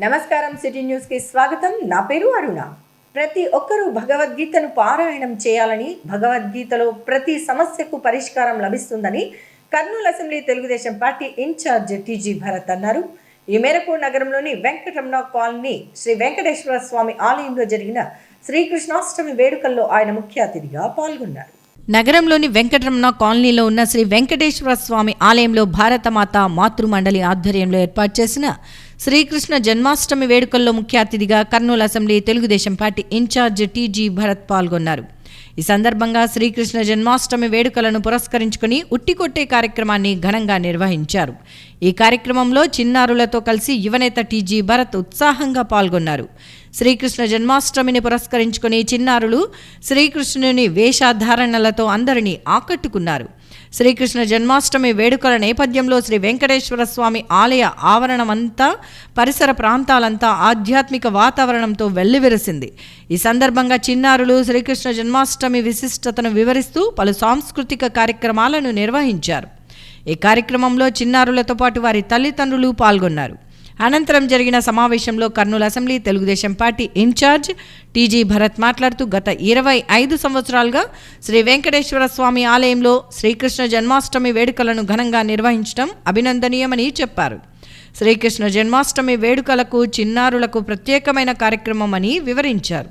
నమస్కారం, city news కి స్వాగతం. నా పేరు అరుణ. ప్రతి ఒక్కరూ భగవద్గీతను పారాయణం చేయాలని, భగవద్గీతలో ప్రతి సమస్యకు పరిష్కారం లభిస్తుందని Kurnool assembly Telugu Desam party incharge TG Bharat అన్నారు. ఈ మేరకు నగరంలోని వెంకటరమణ కాలనీ శ్రీ వెంకటేశ్వర స్వామి ఆలయంలో జరిగిన శ్రీకృష్ణాష్టమి వేడుకల్లో ఆయన ముఖ్య అతిథిగా పాల్గొన్నారు. నగరంలోని వెంకటరమణ కాలనీలో ఉన్న శ్రీ వెంకటేశ్వర స్వామి ఆలయంలో భారతమాత మాతృమండలి ఆధ్వర్యంలో ఏర్పాటు చేసిన శ్రీకృష్ణ జన్మాష్టమి వేడుకల్లో ముఖ్య అతిథిగా Kurnool assembly Telugu Desam party incharge TG Bharat పాల్గొన్నారు. ఈ సందర్భంగా శ్రీకృష్ణ జన్మాష్టమి వేడుకలను పురస్కరించుకుని ఉట్టికొట్టే కార్యక్రమాన్ని ఘనంగా నిర్వహించారు. ఈ కార్యక్రమంలో చిన్నారులతో కలిసి యువనేత టీజీ భరత్ ఉత్సాహంగా పాల్గొన్నారు. శ్రీకృష్ణ జన్మాష్టమిని పురస్కరించుకుని చిన్నారులు శ్రీకృష్ణుని వేషధారణలతో అందరినీ ఆకట్టుకున్నారు. శ్రీకృష్ణ జన్మాష్టమి వేడుకల నేపథ్యంలో శ్రీ వెంకటేశ్వర స్వామి ఆలయ ఆవరణమంతా పరిసర ప్రాంతాలంతా ఆధ్యాత్మిక వాతావరణంతో వెల్లివిరిసింది. ఈ సందర్భంగా చిన్నారులు శ్రీకృష్ణ జన్మాష్టమి విశిష్టతను వివరిస్తూ పలు సాంస్కృతిక కార్యక్రమాలను నిర్వహించారు. ఈ కార్యక్రమంలో చిన్నారులతో పాటు వారి తల్లిదండ్రులు పాల్గొన్నారు. అనంతరం జరిగిన సమావేశంలో Kurnool assembly Telugu Desam party incharge TG Bharat మాట్లాడుతూ గత 25 సంవత్సరాలుగా శ్రీ వెంకటేశ్వర స్వామి ఆలయంలో శ్రీకృష్ణ జన్మాష్టమి వేడుకలను ఘనంగా నిర్వహించడం అభినందనీయమని చెప్పారు. శ్రీకృష్ణ జన్మాష్టమి వేడుకలకు చిన్నారులకు ప్రత్యేకమైన కార్యక్రమం అని వివరించారు.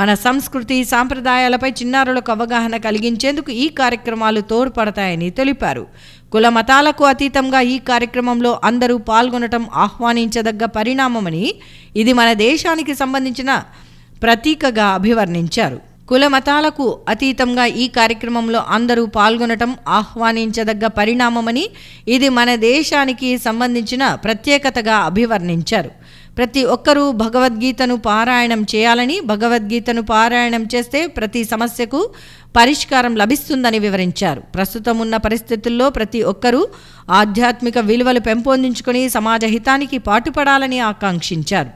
మన సంస్కృతి సాంప్రదాయాలపై చిన్నారులకు అవగాహన కలిగించేందుకు ఈ కార్యక్రమాలు తోడ్పడతాయని తెలిపారు. కుల మతాలకు అతీతంగా ఈ కార్యక్రమంలో అందరూ పాల్గొనటం ఆహ్వానించదగ్గ పరిణామమని, ఇది మన దేశానికి సంబంధించిన ప్రతీకగా అభివర్ణించారు. కుల మతాలకు అతీతంగా ఈ కార్యక్రమంలో అందరూ పాల్గొనటం ఆహ్వానించదగ్గ పరిణామమని, ఇది మన దేశానికి సంబంధించిన ప్రత్యేకతగా అభివర్ణించారు. ప్రతి ఒక్కరూ భగవద్గీతను పారాయణం చేయాలని, భగవద్గీతను పారాయణం చేస్తే ప్రతి సమస్యకు పరిష్కారం లభిస్తుందని వివరించారు. ప్రస్తుతం ఉన్న పరిస్థితుల్లో ప్రతి ఒక్కరూ ఆధ్యాత్మిక విలువలు పెంపొందించుకొని సమాజ హితానికి పాటుపడాలని ఆకాంక్షించారు.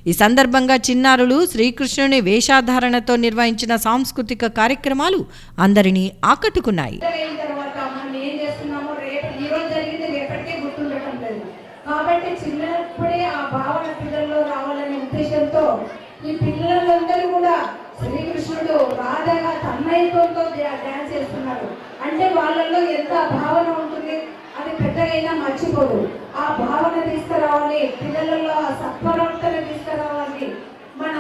ఈ సందర్భంగా చిన్నారులు శ్రీకృష్ణుని వేషధారణతో నిర్వహించిన సాంస్కృతిక కార్యక్రమాలు అందరినీ ఆకట్టుకున్నాయి. కాబట్టి చిన్నప్పుడే ఆ భావన పిల్లల్లో రావాలనే ఉద్దేశంతో ఈ పిల్లలందరూ కూడా శ్రీకృష్ణుడు రాధగా తన్మయత్వంతో డ్యాన్స్ చేస్తున్నారు. అంటే వాళ్ళల్లో ఎంత భావన ఉంటుంది, అది పెద్దగైనా మర్చిపోదు. ఆ భావన తీసుకురావాలి, పిల్లలలో ఆ సత్ప్రవర్తన తీసుకురావాలి. మన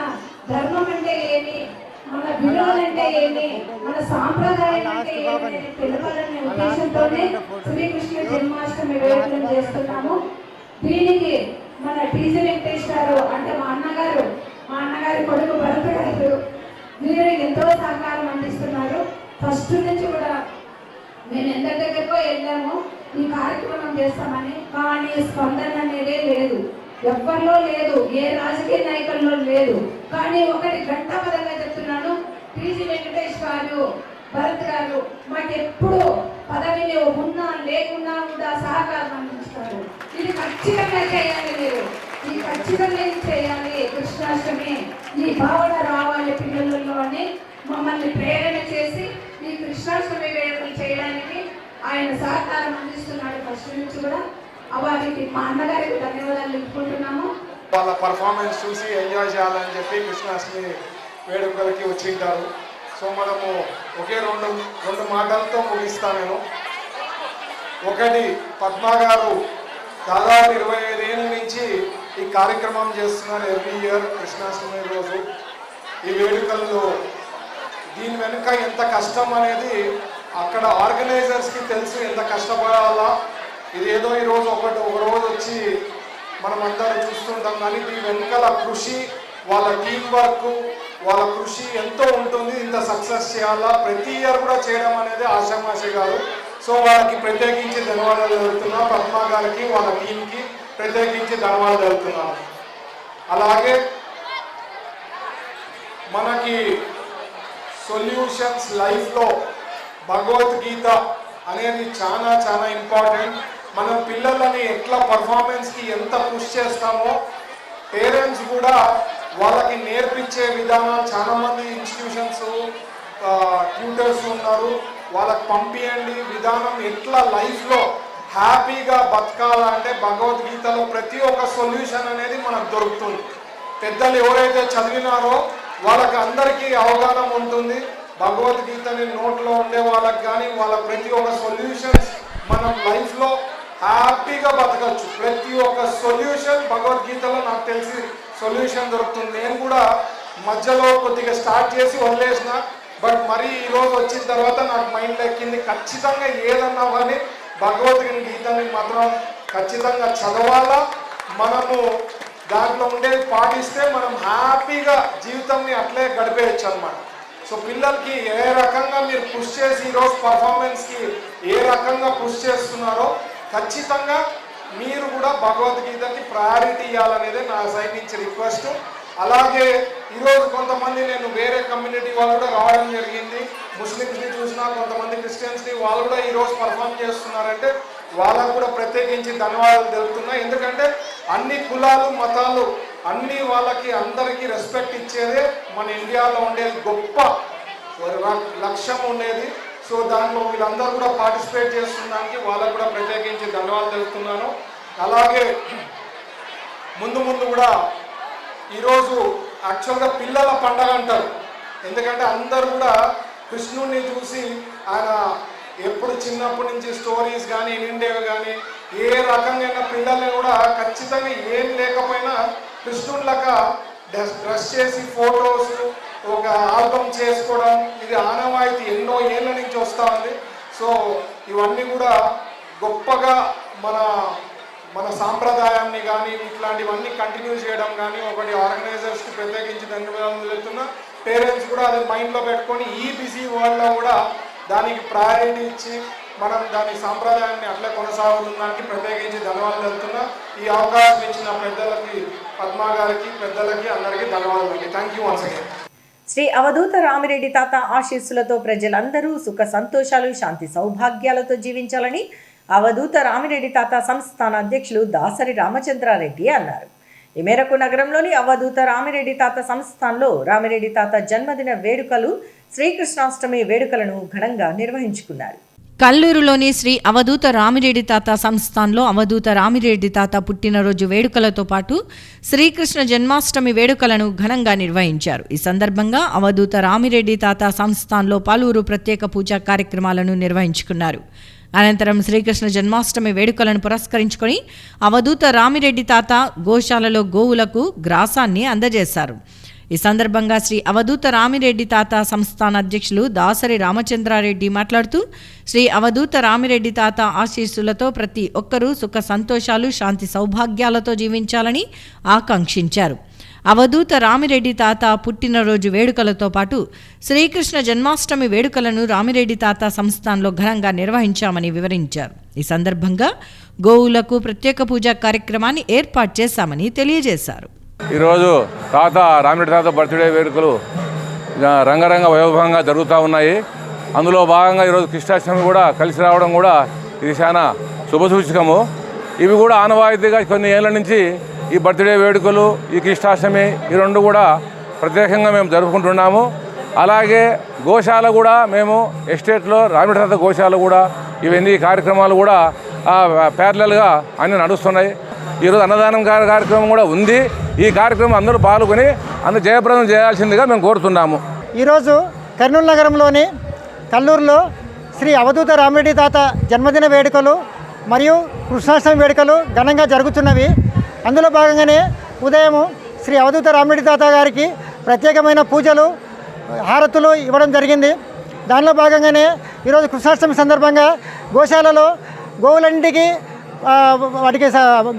ధర్మం అంటే ఏమి, మన విలువలు అంటే ఏమి, మన సాంప్రదాయం అంటే ఏమి తెలపాలనే ఉద్దేశంతోనే శ్రీకృష్ణ జన్మాష్టమి వేడుకలను చేస్తున్నాము. దీనికి మన టీజీ వెంకటేష్ గారు అంటే మా అన్నగారి కొడుకు భరత్ గారు మీరు ఎంతో సహకారం అందిస్తున్నారు. ఫస్ట్ నుంచి కూడా మేము ఎందరి దగ్గరకో వెళ్ళాము ఈ కార్యక్రమం చేస్తామని, కానీ స్పందన అనేదే లేదు, ఎవ్వరిలో లేదు, ఏ రాజకీయ నాయకుల్లో లేదు. కానీ ఒకటి ఘంటాపదంగా చెప్తున్నాను, టీజీ వెంకటేష్ గారు భరత్ గారు మాకు ఎప్పుడు పదవిలో ఉన్నా లేకున్నా కూడా సహకారం అందిస్తారు. ఇది ఖచ్చితంగా చేయాలి, మీరు ఈ ఖచ్చితంగా చేయాలి. కృష్ణాష్టమి ఈ భావన రావాలి పిల్లలలో అని మమ్మల్ని ప్రేరణ చేసి ఈ కృష్ణాష్టమి వేడుకలు చేయడానికి ఆయన సహకారం అందిస్తున్నాడు ఫస్ట్ నుంచి కూడా. వారికి మా అన్నగారికి ధన్యవాదాలు చెప్పుకుంటున్నాము. వాళ్ళ పర్ఫార్మెన్స్ చూసి ఎంజాయ్ చేయాలని చెప్పి కృష్ణాష్టమి వేడుకలకి వచ్చింటారు. సో మనము ఒకే రెండు మాటలతో ముగిస్తాను నేను. ఒకటి, పద్మా గారు దాదాపు 25 ఏళ్ళ నుంచి ఈ కార్యక్రమం చేస్తున్నారు. ఎవ్రీ ఇయర్ కృష్ణాష్టమి రోజు ఈ వేడుకల్లో దీని వెనుక ఎంత కష్టం అనేది అక్కడ ఆర్గనైజర్స్కి తెలుసు, ఎంత కష్టపడాలా. ఇది ఏదో ఈరోజు ఒక రోజు వచ్చి మనం అందరూ చూస్తుంటాం, కానీ దీని వెనుకల కృషి, వాళ్ళ టీం వర్క్, వాళ్ళ కృషి ఎంతో ఉంటుంది. ఇంత సక్సెస్ చేయాలా, ప్రతి ఇయర్ కూడా చేయడం అనేది ఆషామాషి కాదు. సో వాళ్ళకి ప్రత్యేకించి ధన్యవాదాలు తెలుపుతున్నాం. పద్మా గారికి వాళ్ళ టీంకి ప్రత్యేకించి ధన్యవాదాలు తెలుపుతున్నాం. అలాగే మనకి సొల్యూషన్స్ లైఫ్లో భగవద్గీత అనేది చాలా చాలా ఇంపార్టెంట్. మనం పిల్లలని ఎట్లా పర్ఫార్మెన్స్కి ఎంత పుష్ చేస్తామో పేరెంట్స్ కూడా వాళ్ళకి నేర్పించే విధానం చాలా మంది ఇన్స్టిట్యూషన్స్ ట్యూటర్స్ ఉన్నారు, వాళ్ళకి పంపియండి. విధానం ఎట్లా లైఫ్లో హ్యాపీగా బతకాలంటే భగవద్గీతలో ప్రతి ఒక్క సొల్యూషన్ అనేది మనకు దొరుకుతుంది. పెద్దలు ఎవరైతే చదివినారో వాళ్ళకి అందరికీ అవగాహన ఉంటుంది. భగవద్గీతని నోట్లో ఉండే వాళ్ళకి కానీ వాళ్ళ ప్రతి ఒక్క సొల్యూషన్స్ మనం లైఫ్లో హ్యాపీగా బతకచ్చు. ప్రతి ఒక్క సొల్యూషన్ భగవద్గీతలో నాకు తెలిసి సొల్యూషన్ దొరుకుతుంది. నేను కూడా మధ్యలో కొద్దిగా స్టార్ట్ చేసి వదిలేసిన, బట్ మరి ఈరోజు వచ్చిన తర్వాత నాకు మైండ్ ఎక్కింది, ఖచ్చితంగా ఏదన్నా కానీ భగవద్గీతని మాత్రం ఖచ్చితంగా చదవాలా. మనము దాంట్లో ఉండేది పాటిస్తే మనం హ్యాపీగా జీవితాన్ని అట్లే గడిపేయచ్చు అన్నమాట. సో పిల్లలకి ఏ రకంగా మీరు పుష్ చేసి ఈరోజు పర్ఫార్మెన్స్కి ఏ రకంగా పుష్ చేస్తున్నారో ఖచ్చితంగా మీరు కూడా భగవద్గీతకి ప్రయారిటీ ఇవ్వాలనేది నా సైడ్ నుంచి రిక్వెస్ట్. అలాగే ఈరోజు కొంతమంది నేను వేరే కమ్యూనిటీ వాళ్ళు కూడా రావడం జరిగింది. ముస్లిమ్స్ని చూసినా, కొంతమంది క్రిస్టియన్స్ని, వాళ్ళు కూడా ఈరోజు పర్ఫామ్ చేస్తున్నారంటే వాళ్ళకు కూడా ప్రత్యేకించి ధన్యవాదాలు తెలుపుతున్నాయి. ఎందుకంటే అన్ని కులాలు మతాలు అన్ని వాళ్ళకి అందరికీ రెస్పెక్ట్ ఇచ్చేదే మన ఇండియాలో ఉండేది గొప్ప లక్ష్యం ఉండేది. సో దాంట్లో వీళ్ళందరూ కూడా పార్టిసిపేట్ చేస్తున్నందుకు వాళ్ళకు కూడా ప్రత్యేకించి ధన్యవాదాలు తెలుపుతున్నాను. అలాగే ముందు కూడా ఈరోజు యాక్చువల్గా పిల్లల పండగ అంటారు. ఎందుకంటే అందరూ కూడా కృష్ణుడిని చూసి ఆయన ఎప్పుడు చిన్నప్పటి నుంచి స్టోరీస్ కానీ నిండేవి కానీ ఏ రకంగా పిల్లల్ని కూడా ఖచ్చితంగా ఏం లేకపోయినా కృష్ణుడిలాగా డ్రెస్ చేసి ఫొటోస్ ఒక ఆల్బమ్ చేసుకోవడం ఇది ఆనవాయితీ ఎన్నో ఏళ్ళ నుంచి వస్తూ ఉంది. సో ఇవన్నీ కూడా గొప్పగా మన సాంప్రదాయాన్ని కానీ ఇట్లాంటివన్నీ కంటిన్యూ చేయడం కానీ ఒకటి ఆర్గనైజర్స్కి ప్రత్యేకించి ధన్యవాదాలు చెప్తున్నా. పేరెంట్స్ కూడా అది మైండ్లో పెట్టుకొని ఈ బిజీ వరల్డ్లో కూడా దానికి ప్రయారిటీ ఇచ్చి మనం దాని సాంప్రదాయాన్ని అట్లా కొనసాగుతుందానికి ప్రత్యేకించి ధన్యవాదాలు తెలుపుతున్నా. ఈ అవకాశం ఇచ్చిన పెద్దలకి, పద్మ గారికి, పెద్దలకి అందరికీ ధన్యవాదాలు. Thank you once again. Shri Avadhuta Ramireddy తాత ఆశీస్సులతో ప్రజలందరూ సుఖ సంతోషాలు, శాంతి సౌభాగ్యాలతో జీవించాలని అవధూత రామిరెడ్డి తాత సంస్థాన అధ్యక్షులు దాసరి రామచంద్రారెడ్డి అన్నారు. ఈ మేరకు నగరంలోని అవధూత రామిరెడ్డి తాత సంస్థాన్లో రామిరెడ్డి తాత జన్మదిన వేడుకలు, శ్రీకృష్ణాష్టమి వేడుకలను ఘనంగా నిర్వహించుకున్నారు. కల్లూరులోని శ్రీ అవధూత రామిరెడ్డి తాత సంస్థాన్లో అవధూత రామిరెడ్డి తాత పుట్టినరోజు వేడుకలతో పాటు శ్రీకృష్ణ జన్మాష్టమి వేడుకలను ఘనంగా నిర్వహించారు. ఈ సందర్భంగా అవధూత రామిరెడ్డి తాత సంస్థాన్లో పలువురు ప్రత్యేక పూజా కార్యక్రమాలను నిర్వహించుకున్నారు. అనంతరం శ్రీకృష్ణ జన్మాష్టమి వేడుకలను పురస్కరించుకొని అవధూత రామిరెడ్డి తాత గోశాలలో గోవులకు గ్రాసాన్ని అందజేశారు. ఈ సందర్భంగా శ్రీ అవధూత రామిరెడ్డి తాత సంస్థాన అధ్యక్షులు దాసరి రామచంద్రారెడ్డి మాట్లాడుతూ శ్రీ అవధూత రామిరెడ్డి తాత ఆశీస్సులతో ప్రతి ఒక్కరూ సుఖ సంతోషాలు, శాంతి సౌభాగ్యాలతో జీవించాలని ఆకాంక్షించారు. అవధూత రామిరెడ్డి తాత పుట్టినరోజు వేడుకలతో పాటు శ్రీకృష్ణ జన్మాష్టమి వేడుకలను రామిరెడ్డి తాత సంస్థాన్లో ఘనంగా నిర్వహించామని వివరించారు. ఈ సందర్భంగా గోవులకు ప్రత్యేక పూజా కార్యక్రమాన్ని ఏర్పాటు చేశామని తెలియజేశారు. ఈరోజు తాత రామిరెడ్డి తాత బర్త్డే వేడుకలు రంగరంగ వైభవంగా జరుగుతూ ఉన్నాయి. అందులో భాగంగా ఈరోజు కృష్ణాష్టమి కూడా కలిసి రావడం కూడా ఇది చాలా శుభసూచకము. ఇవి కూడా ఆనవాయితీగా కొన్ని ఏళ్ళ నుంచి ఈ బర్త్డే వేడుకలు, ఈ కృష్ణాష్టమి ఈ రెండు కూడా ప్రత్యేకంగా మేము జరుపుకుంటున్నాము. అలాగే గోశాల కూడా మేము ఎస్టేట్లో రామిరెడ్డి తాత గోశాల కూడా ఇవన్నీ కార్యక్రమాలు కూడా ప్యారలల్గా అన్నీ నడుస్తున్నాయి. ఈరోజు అన్నదానం కార్యక్రమం కూడా ఉంది. ఈ కార్యక్రమం అందరూ పాల్గొని అందరూ జయప్రదం చేయాల్సిందిగా మేము కోరుతున్నాము. ఈరోజు కర్నూలు నగరంలోని కల్లూరులో శ్రీ అవధూత రామిరెడ్డి తాత జన్మదిన వేడుకలు మరియు కృష్ణాష్టమి వేడుకలు ఘనంగా జరుగుతున్నవి. అందులో భాగంగానే ఉదయం శ్రీ అవధూత రామిరెడ్డి తాత గారికి ప్రత్యేకమైన పూజలు, హారతులు ఇవ్వడం జరిగింది. దానిలో భాగంగానే ఈరోజు కృష్ణాష్టమి సందర్భంగా గోశాలలో గోవులన్నింటికి వాటికి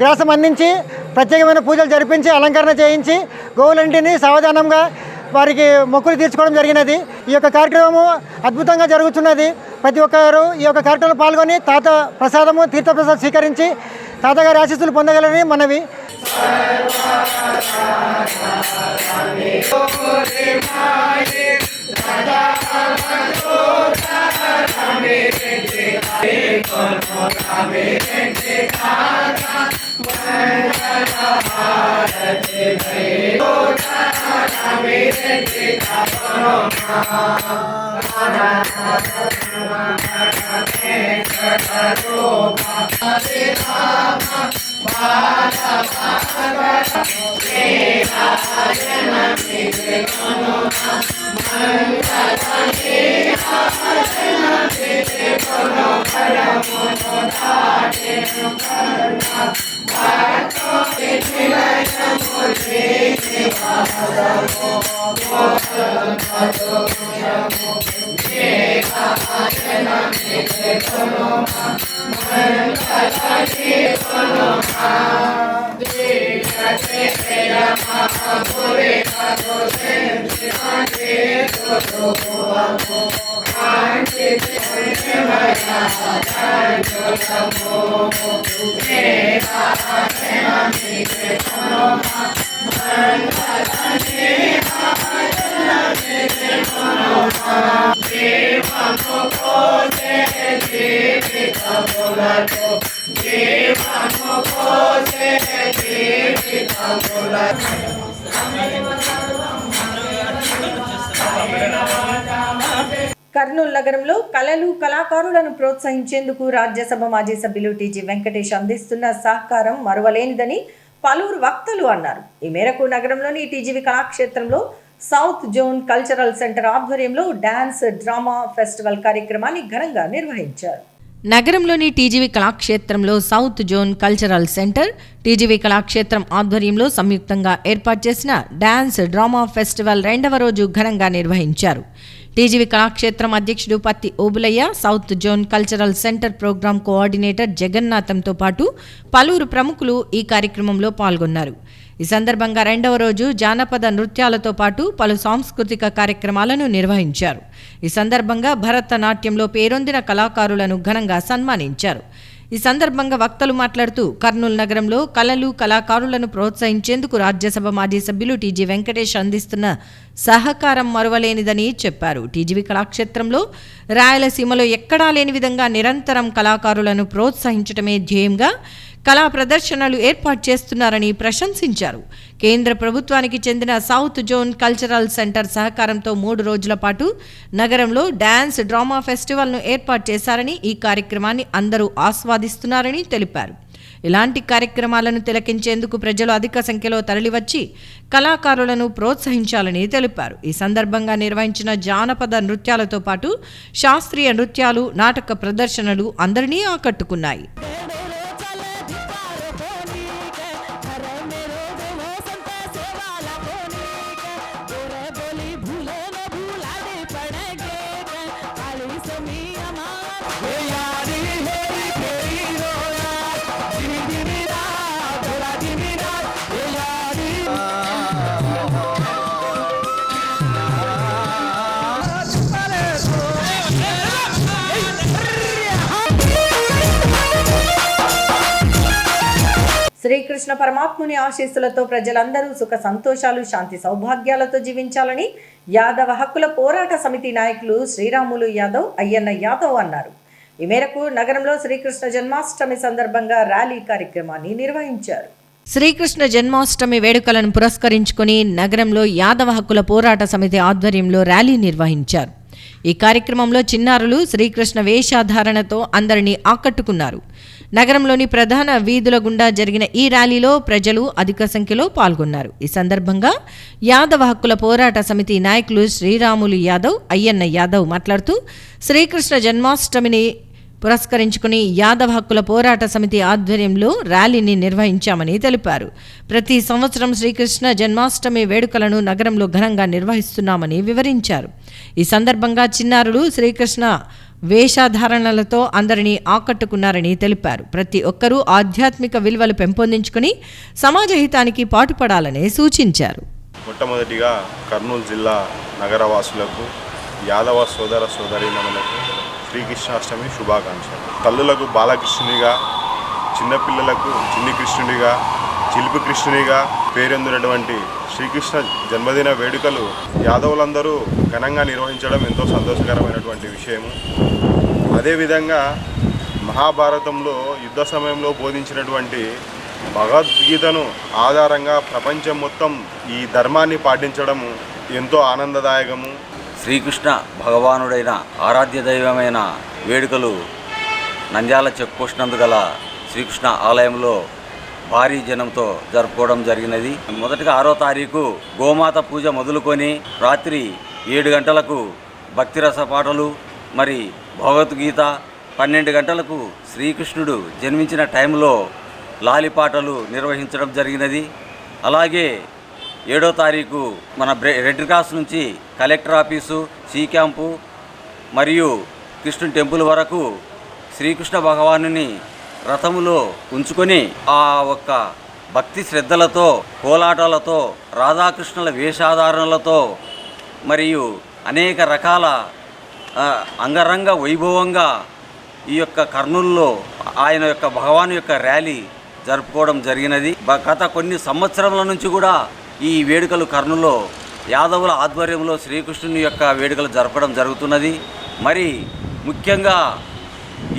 గ్రాసం అందించి ప్రత్యేకమైన పూజలు జరిపించి అలంకరణ చేయించి గోవులన్నింటినీ సావధానంగా వారికి మొక్కులు తీర్చుకోవడం జరిగినది. ఈ యొక్క కార్యక్రమము అద్భుతంగా జరుగుతున్నది. ప్రతి ఒక్కరు ఈ యొక్క కార్యక్రమంలో పాల్గొని తాత ప్రసాదము, తీర్థప్రసాదం స్వీకరించి తాతగారి ఆశీస్సులు పొందగలని మనవి. కర్నూలు నగరంలో కళలు కళాకారులను ప్రోత్సహించేందుకు రాజ్యసభ మాజీ సభ్యులు టీజీ వెంకటేష్ అందిస్తున్న సహకారం మరువలేనిదని పలువురు వక్తలు అన్నారు. ఈ మేరకు నగరంలోని టీజీవి కళాక్షేత్రంలో సౌత్ జోన్ కల్చరల్ సెంటర్ ఆధ్వర్యంలో డాన్స్ డ్రామా ఫెస్టివల్ కార్యక్రమాన్ని ఘనంగా నిర్వహించారు. నగరంలోని టీజీవి కళాక్షేత్రంలో south zone cultural centre, TGV Kalakshetram ఆధ్వర్యంలో సంయుక్తంగా ఏర్పాటు చేసిన డాన్స్ డ్రామా ఫెస్టివల్ 2వ రోజు ఘనంగా నిర్వహించారు. టీజీవి కళాక్షేత్రం అధ్యక్షుడు Patti Obulaiah, south zone cultural centre programme coordinator జగన్నాథంతో పాటు పలువురు ప్రముఖులు ఈ కార్యక్రమంలో పాల్గొన్నారు. ఈ సందర్భంగా 2వ రోజు జానపద నృత్యాలతో పాటు పలు సాంస్కృతిక కార్యక్రమాలను నిర్వహించారు. ఈ సందర్భంగా భరతనాట్యంలో పేరొందిన కళాకారులను ఘనంగా సన్మానించారు. ఈ సందర్భంగా వక్తలు మాట్లాడుతూ కర్నూలు నగరంలో కళలు కళాకారులను ప్రోత్సహించేందుకు రాజ్యసభ మాజీ సభ్యులు టీజీ వెంకటేష్ అందిస్తున్న సహకారం మరువలేనిదని చెప్పారు. టీజీవి కళాక్షేత్రంలో రాయలసీమలో ఎక్కడా లేని విధంగా నిరంతరం కళాకారులను ప్రోత్సహించడమే ధ్యేయంగా కళా ప్రదర్శనలు ఏర్పాటు చేస్తున్నారని ప్రశంసించారు. కేంద్ర ప్రభుత్వానికి చెందిన సౌత్ జోన్ కల్చరల్ సెంటర్ సహకారంతో 3 రోజుల పాటు నగరంలో డాన్స్ డ్రామా ఫెస్టివల్ను ఏర్పాటు చేశారని, ఈ కార్యక్రమాన్ని అందరూ ఆస్వాదిస్తున్నారని తెలిపారు. ఇలాంటి కార్యక్రమాలను తిలకించేందుకు ప్రజలు అధిక సంఖ్యలో తరలివచ్చి కళాకారులను ప్రోత్సహించాలని తెలిపారు. ఈ సందర్భంగా నిర్వహించిన జానపద నృత్యాలతో పాటు శాస్త్రీయ నృత్యాలు, నాటక ప్రదర్శనలు అందరినీ ఆకట్టుకున్నాయి. శ్రీకృష్ణ పరమాత్ముని ఆశీస్సులతో ప్రజలందరూ సుఖ సంతోషాలు, శాంతి సౌభాగ్యాలతో జీవించాలని యాదవ హక్కుల పోరాట సమితి నాయకులు శ్రీరాములు యాదవ్, అయ్యన్న యాదవ్ అన్నారు. ఈ మేరకు నగరంలో శ్రీకృష్ణ జన్మాష్టమి సందర్భంగా ర్యాలీ కార్యక్రమాన్ని నిర్వహించారు. శ్రీకృష్ణ జన్మాష్టమి వేడుకలను పురస్కరించుకుని నగరంలో యాదవ హక్కుల పోరాట సమితి ఆధ్వర్యంలో ర్యాలీ నిర్వహించారు. ఈ కార్యక్రమంలో చిన్నారులు శ్రీకృష్ణ వేషధారణతో అందరినీ ఆకట్టుకున్నారు. నగరంలోని ప్రధాన వీధుల గుండా జరిగిన ఈ ర్యాలీలో ప్రజలు అధిక సంఖ్యలో పాల్గొన్నారు. ఈ సందర్భంగా యాదవ హక్కుల పోరాట సమితి నాయకులు శ్రీరాములు యాదవ్, అయ్యన్న యాదవ్ మాట్లాడుతూ శ్రీకృష్ణ జన్మాష్టమిని పురస్కరించుకుని యాదవ హక్కుల పోరాట సమితి ఆధ్వర్యంలో ర్యాలీని నిర్వహించామని తెలిపారు. ప్రతి సంవత్సరం శ్రీకృష్ణ జన్మాష్టమి వేడుకలను నగరంలో ఘనంగా నిర్వహిస్తున్నామని వివరించారు. ఈ సందర్భంగా చిన్నారులు శ్రీకృష్ణ వేషధారణలతో అందరినీ ఆకట్టుకున్నారని తెలిపారు. ప్రతి ఒక్కరూ ఆధ్యాత్మిక విలువలు పెంపొందించుకుని సమాజ హితానికి పాటుపడాలని సూచించారు. మొట్టమొదటిగా కర్నూలు జిల్లా నగరవాసులకు, యాదవ సోదర సోదరీమణులకు శ్రీకృష్ణాష్టమి శుభాకాంక్షలు. తల్లులకు బాలకృష్ణునిగా, చిన్నపిల్లలకు చిన్ని కృష్ణుడిగా, చిలుపు కృష్ణునిగా పేరొందినటువంటి శ్రీకృష్ణ జన్మదిన వేడుకలు యాదవులందరూ ఘనంగా నిర్వహించడం ఎంతో సంతోషకరమైనటువంటి విషయము. అదేవిధంగా మహాభారతంలో యుద్ధ సమయంలో బోధించినటువంటి భగవద్గీతను ఆధారంగా ప్రపంచం మొత్తం ఈ ధర్మాన్ని పాటించడం ఎంతో ఆనందదాయకము. శ్రీకృష్ణ భగవానుడైన ఆరాధ్య దైవమైన వేడుకలు నంద్యాల చెక్ పోస్ట్ నందు గల శ్రీకృష్ణ ఆలయంలో భారీ జనంతో జరుపుకోవడం జరిగినది. మొదటగా 6వ తారీఖు గోమాత పూజ మొదలుకొని రాత్రి 7 గంటలకు భక్తిరస పాటలు, మరి భగవద్గీత, 12 గంటలకు శ్రీకృష్ణుడు జన్మించిన టైంలో లాలిపాటలు నిర్వహించడం జరిగినది. అలాగే 7వ తారీఖు మన రెడ్ క్రాస్ నుంచి కలెక్టర్ ఆఫీసు, సి క్యాంపు మరియు కృష్ణుని టెంపుల్ వరకు శ్రీకృష్ణ భగవానుని రథములో ఉంచుకొని ఆ ఒక్క భక్తి శ్రద్ధలతో, కోలాటాలతో, రాధాకృష్ణుల వేషాధారణలతో మరియు అనేక రకాల అంగరంగ వైభవంగా ఈ యొక్క కర్నూలులో ఆయన యొక్క భగవాను యొక్క ర్యాలీ జరుపుకోవడం జరిగినది. గత కొన్ని సంవత్సరముల నుంచి కూడా ఈ వేడుకలు కర్నూలులో యాదవుల ఆధ్వర్యంలో శ్రీకృష్ణుని యొక్క వేడుకలు జరపడం జరుగుతున్నది. మరి ముఖ్యంగా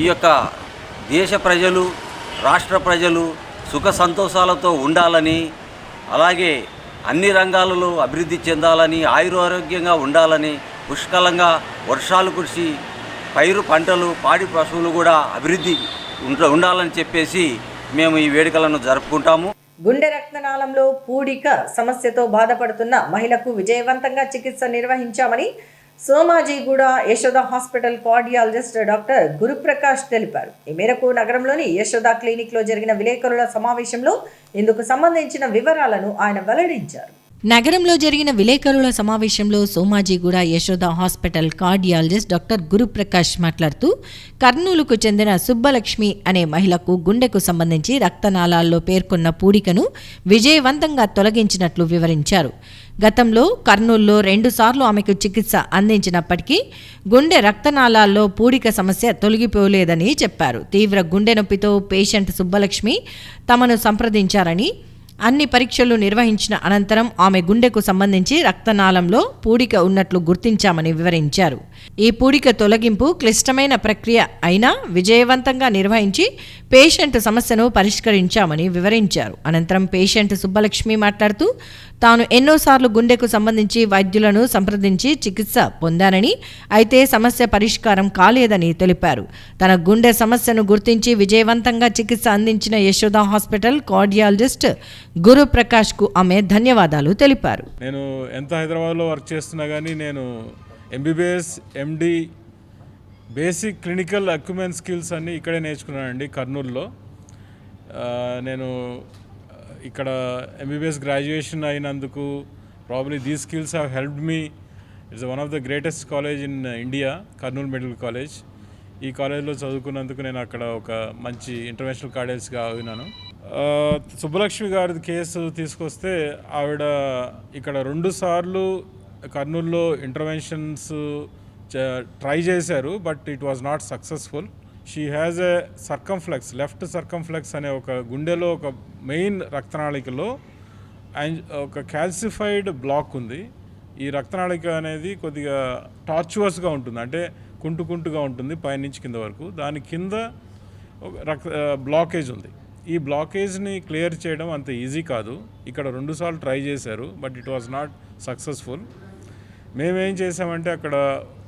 ఈ యొక్క దేశ ప్రజలు, రాష్ట్ర ప్రజలు సుఖ సంతోషాలతో ఉండాలని, అలాగే అన్ని రంగాలలో అభివృద్ధి చెందాలని, ఆయురారోగ్యంగా ఉండాలని, పుష్కలంగా వర్షాలు కురిసి పైరు పంటలు, పాడి పశువులు కూడా అభివృద్ధి ఉండాలని చెప్పేసి మేము ఈ వేడుకలను జరుపుకుంటాము. గుండె రక్తనాళంలో పూడిక సమస్యతో బాధపడుతున్న మహిళకు విజయవంతంగా చికిత్స నిర్వహించామని Somajiguda Yashoda hospital cardiologist doctor Guruprakash తెలిపారు. ఈ మేరకు నగరంలోని యశోద క్లినిక్లో జరిగిన విలేకరుల సమావేశంలో ఇందుకు సంబంధించిన వివరాలను ఆయన వెల్లడించారు. నగరంలో జరిగిన విలేకరుల సమావేశంలో Somajiguda Yashoda hospital cardiologist doctor Guruprakash మాట్లాడుతూ కర్నూలుకు చెందిన సుబ్బలక్ష్మి అనే మహిళకు గుండెకు సంబంధించి రక్తనాళాల్లో పేర్కొన్న పూడికను విజయవంతంగా తొలగించినట్లు వివరించారు. గతంలో కర్నూలులో 2 సార్లు ఆమెకు చికిత్స అందించినప్పటికీ గుండె రక్తనాళాల్లో పూడిక సమస్య తొలగిపోలేదని చెప్పారు. తీవ్ర గుండె నొప్పితో పేషెంట్ సుబ్బలక్ష్మి తమను సంప్రదించారని, అన్ని పరీక్షలు నిర్వహించిన అనంతరం ఆమె గుండెకు సంబంధించి రక్తనాళంలో పూడిక ఉన్నట్లు గుర్తించామని వివరించారు. ఈ పూడిక తొలగింపు క్లిష్టమైన ప్రక్రియ అయినా విజయవంతంగా నిర్వహించి పేషెంట్ సమస్యను పరిష్కరించామని వివరించారు. అనంతరం పేషెంట్ సుబ్బలక్ష్మి మాట్లాడుతూ తాను ఎన్నోసార్లు గుండెకు సంబంధించి వైద్యులను సంప్రదించి చికిత్స పొందానని, అయితే సమస్య పరిష్కారం కాలేదని తెలిపారు. తన గుండె సమస్యను గుర్తించి విజయవంతంగా చికిత్స అందించిన యశోద హాస్పిటల్ కార్డియాలజిస్ట్ గురుప్రకాష్కు ఆమె ధన్యవాదాలు తెలిపారు. నేను ఎంత హైదరాబాద్లో వర్క్ చేస్తున్నా కానీ నేను ఎంబీబీఎస్, ఎండి, బేసిక్ క్లినికల్ అక్యుప్మెంట్ స్కిల్స్ అన్నీ ఇక్కడే నేర్చుకున్నానండి కర్నూలులో. నేను ఇక్కడ ఎంబీబీఎస్ గ్రాడ్యుయేషన్ అయినందుకు probably these skills have helped me. It's one of the greatest college in India, Kurnool medical college. ఈ కాలేజ్లో చదువుకున్నందుకు నేను అక్కడ ఒక మంచి ఇంటర్నేషనల్ కార్డియాలజిస్ట్గా అయినాను. సుబ్బలక్ష్మి గారి కేసు తీసుకొస్తే ఆవిడ ఇక్కడ 2 సార్లు కర్నూలులో ఇంటర్వెన్షన్స్ ట్రై చేశారు, but it was not successful. She has a circumflex, left circumflex అనే ఒక గుండెలో ఒక మెయిన్ రక్తనాళికలో ఒక క్యాల్సిఫైడ్ బ్లాక్ ఉంది. ఈ రక్తనాళిక అనేది కొద్దిగా టార్చువస్గా ఉంటుంది, అంటే కుంటుగా ఉంటుంది పైనుంచి కింద వరకు. దాని కింద బ్లాకేజ్ ఉంది. ఈ బ్లాకేజ్ని క్లియర్ చేయడం అంత ఈజీ కాదు. ఇక్కడ 2 సార్లు ట్రై చేశారు, but it was not successful. మేమేం చేసామంటే అక్కడ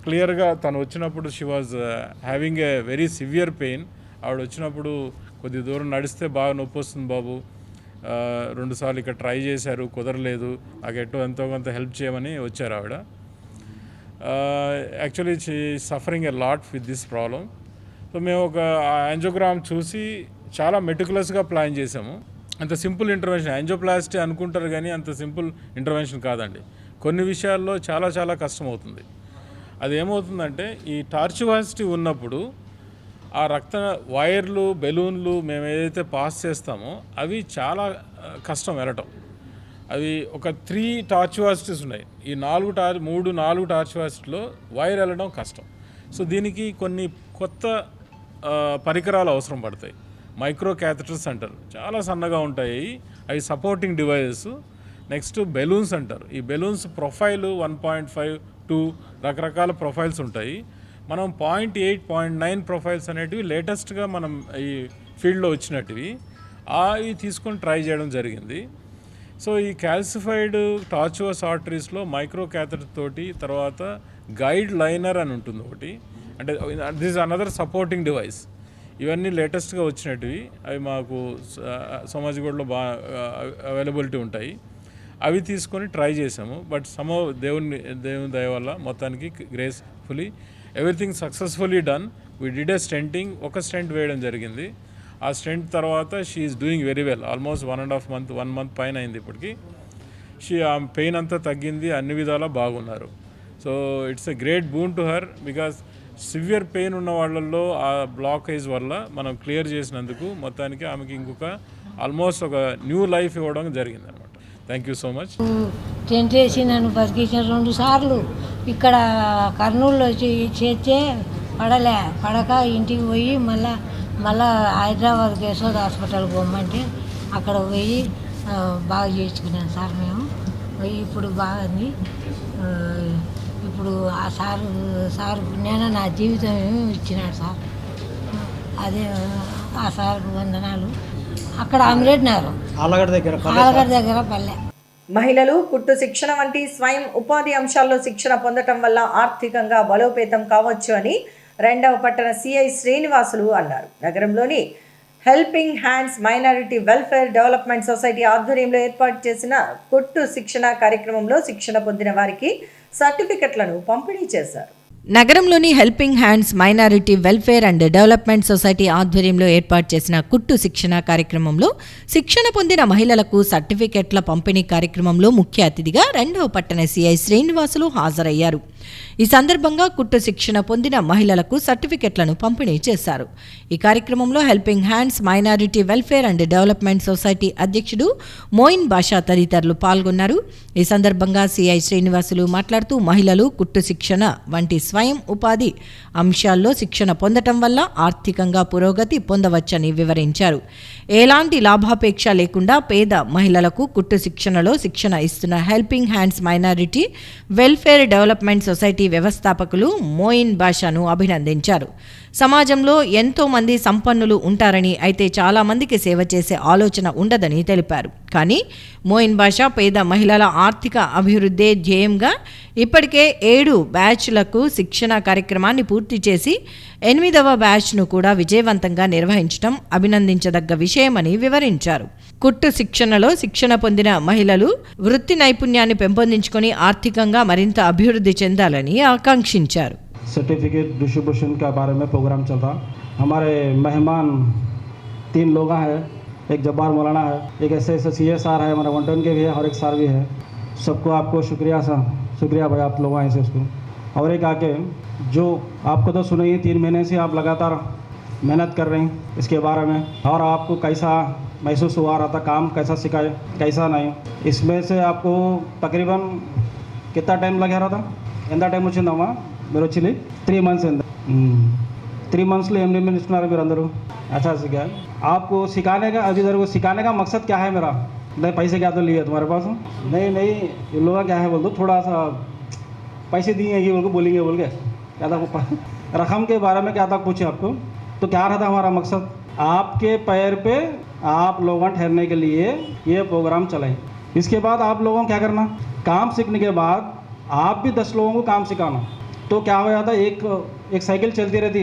క్లియర్గా తను వచ్చినప్పుడు she was having a very severe pain. ఆవిడ వచ్చినప్పుడు కొద్ది దూరం నడిస్తే బాగా నొప్పి వస్తుంది బాబు, 2 సార్లు ఇక్కడ ట్రై చేశారు, కుదరలేదు, నాకు ఎంతో కొంత హెల్ప్ చేయమని వచ్చారు ఆవిడ. Actually she suffering a lot with this problem. So మేము ఒక యాంజియోగ్రామ్ చూసి చాలా మెటికులస్గా ప్లాన్ చేసాము. అంత సింపుల్ ఇంటర్వెన్షన్, యాంజియోప్లాస్టీ అనుకుంటారు కానీ అంత సింపుల్ ఇంటర్వెన్షన్ కాదండి. కొన్ని విషయాల్లో చాలా కష్టం అవుతుంది. అదేమవుతుందంటే ఈ టార్చువాసిటీ ఉన్నప్పుడు ఆ రక్త వైర్లు, బెలూన్లు మేము ఏదైతే పాస్ చేస్తామో అవి చాలా కష్టం వెళ్ళటం. అవి ఒక 3 టార్చువాసిటీస్ ఉన్నాయి. ఈ 4 టార్చువాసిటీలో వైర్ వెళ్ళడం కష్టం. సో దీనికి కొన్ని కొత్త పరికరాలు అవసరం పడతాయి. మైక్రో క్యాథెటర్స్ అంటారు, చాలా సన్నగా ఉంటాయి, అవి సపోర్టింగ్ డివైజెస్. నెక్స్ట్ బెలూన్స్ అంటారు. ఈ బెలూన్స్ ప్రొఫైల్ 1.5 2 రకరకాల ప్రొఫైల్స్ ఉంటాయి. మనం 0.8 0.9 ప్రొఫైల్స్ అనేటివి లేటెస్ట్గా మనం ఈ ఫీల్డ్లో వచ్చినట్టువి అవి తీసుకొని ట్రై చేయడం జరిగింది. సో ఈ క్యాల్సిఫైడ్ టార్చువస్ ఆర్టరీస్లో మైక్రో క్యాథెటర్ తోటి, తర్వాత గైడ్ లైనర్ అని ఉంటుంది ఒకటి, అంటే దిస్ అనదర్ సపోర్టింగ్ డివైస్. ఇవన్నీ లేటెస్ట్గా వచ్చినట్టువి, అవి మాకు సోమాజిగూడలో బాగా అవైలబిలిటీ ఉంటాయి. అవి తీసుకొని ట్రై చేసాము. బట్ దేవుని దయ వల్ల మొత్తానికి gracefully everything successfully done. We did a stenting, ఒక స్టెంట్ వేయడం జరిగింది. ఆ స్టెంట్ తర్వాత she is doing very well. Almost 1.5 month 1 month పైన అయింది ఇప్పటికి. ఆ పెయిన్ అంతా తగ్గింది, అన్ని విధాలా బాగున్నారు. So it's a great boon to her, because severe pain ఉన్న వాళ్ళల్లో ఆ బ్లాకేజ్ వల్ల మనం క్లియర్ చేసినందుకు మొత్తానికి ఆమెకి ఇంకొక ఆల్మోస్ట్ ఒక న్యూ లైఫ్ ఇవ్వడం జరిగింది అనమాట. Thank you so much. Tent వేసి నన్ను బతికించిన 2 సార్లు ఇక్కడ కర్నూలులో చేస్తే పడక ఇంటికి పోయి మళ్ళా హైదరాబాద్ యశోద హాస్పిటల్ పోమంటే అక్కడ పోయి బాగా చేయించుకున్నాను సార్. మేము పోయి ఇప్పుడు బాగుంది. ఇప్పుడు ఆ సార్ నేను నా జీవితం ఇచ్చినాడు సార్. అదే ఆ సార్కు వందనాలు. అక్కడ అమిరెడ్నారు ఆలగడ్డ దగ్గర పల్లె. మహిళలు కుట్టు శిక్షణ వంటి స్వయం ఉపాధి అంశాల్లో శిక్షణ పొందటం వల్ల ఆర్థికంగా బలోపేతం కావచ్చు అని 2వ పట్టణ సిఐ శ్రీనివాసులు అన్నారు. నగరంలోని helping hands minority welfare development society ఆధ్వర్యంలో ఏర్పాటు చేసిన కుట్టు శిక్షణ కార్యక్రమంలో శిక్షణ పొందిన వారికి సర్టిఫికెట్లను పంపిణీ చేశారు. నగరంలోని helping hands minority welfare and development society ఆధ్వర్యంలో ఏర్పాటు చేసిన కుట్టు శిక్షణ కార్యక్రమంలో శిక్షణ పొందిన మహిళలకు సర్టిఫికెట్ల పంపిణీ కార్యక్రమంలో ముఖ్య అతిథిగా 2వ పట్టణ సిఐ శ్రీనివాసులు హాజరయ్యారు. ఈ సందర్భంగా కుట్టు శిక్షణ పొందిన మహిళలకు సర్టిఫికెట్లను పంపిణీ చేశారు. ఈ కార్యక్రమంలో helping hands minority welfare and development society అధ్యక్షుడు మోయిన్ బాషా తదితరులు పాల్గొన్నారు. ఈ సందర్భంగా సిఐ శ్రీనివాసులు మాట్లాడుతూ మహిళలు కుట్టు శిక్షణ వంటి స్వయం ఉపాధి అంశాల్లో శిక్షణ పొందటం వల్ల ఆర్థికంగా పురోగతి పొందవచ్చని వివరించారు. ఎలాంటి లాభాపేక్ష లేకుండా పేద మహిళలకు కుట్టు శిక్షణలో శిక్షణ ఇస్తున్న helping hands minority welfare development society వ్యవస్థాపకులు మోయిన్ బాషాను అభినందించారు. సమాజంలో ఎంతో మంది సంపన్నులు ఉంటారని, అయితే చాలా మందికి సేవ చేసే ఆలోచన ఉండదని తెలిపారు. కానీ మోయిన్ బాషా పేద మహిళల ఆర్థిక అభివృద్ధి ధ్యేయంగా ఇప్పటికే 7 బ్యాచ్లకు శిక్షణ కార్యక్రమాన్ని పూర్తి చేసి 8వ బ్యాచ్ను కూడా విజయవంతంగా నిర్వహించడం అభినందించదగ్గ విషయమని వివరించారు. కుట్టు శిక్షణలో శిక్షణ పొందిన మహిళలు వృత్తి నైపుణ్యాన్ని పెంపొందించుకొని ఆర్థికంగా మరింత అభివృద్ధి చెందాలని ఆకాంక్షించారు. सर्टिफिकेट डिस्ट्रीब्यूशन का बारे में प्रोग्राम चल रहा. हमारे मेहमान 3 लोग हैं. एक जब्बार मौलाना है, एक ऐसे CS सार है, हमारे वंटन के भी है और एक सार भी है. सबको आपको शुक्रिया भाई, आप लोग आए से उसको. और एक आके जो आपको तो सुना ही 3 महीने से आप लगातार मेहनत कर रहे हैं इसके बारे में, और आपको कैसा महसूस हुआ रहा था, काम कैसा सिखाए कैसा नहीं. इसमें से आपको तकरीबन कितना टाइम लगा रहा था? ఎంత టైం వచ్చిందమ్మా మీరు వచ్చి? 3 months అయింది. 3 monthsలో ఏం నేర్చుకున్నారు మీరు అందరూ? अच्छा सीखा. आपको सिखाने का इधर को सिखाने का मकसद क्या है मेरा? नहीं पैसे क्या तो लिए तुम्हारे पास? नहीं ये लोग क्या है बोल दो, थोड़ा सा पैसे दिए कि बोल को बोलेंगे बोल के क्या था रकम के बारे में क्या था पूछे आपको. तो क्या रहा था हमारा मकसद? आपके पैर पे आप लोगों ठहरने के लिए ये प्रोग्राम चलाएं. इसके बाद आप लोगों को क्या करना, काम सीखने के बाद आप भी 10 लोगों को काम सिखाना. तो क्या हो जाता, एक साइकिल चलती रहती,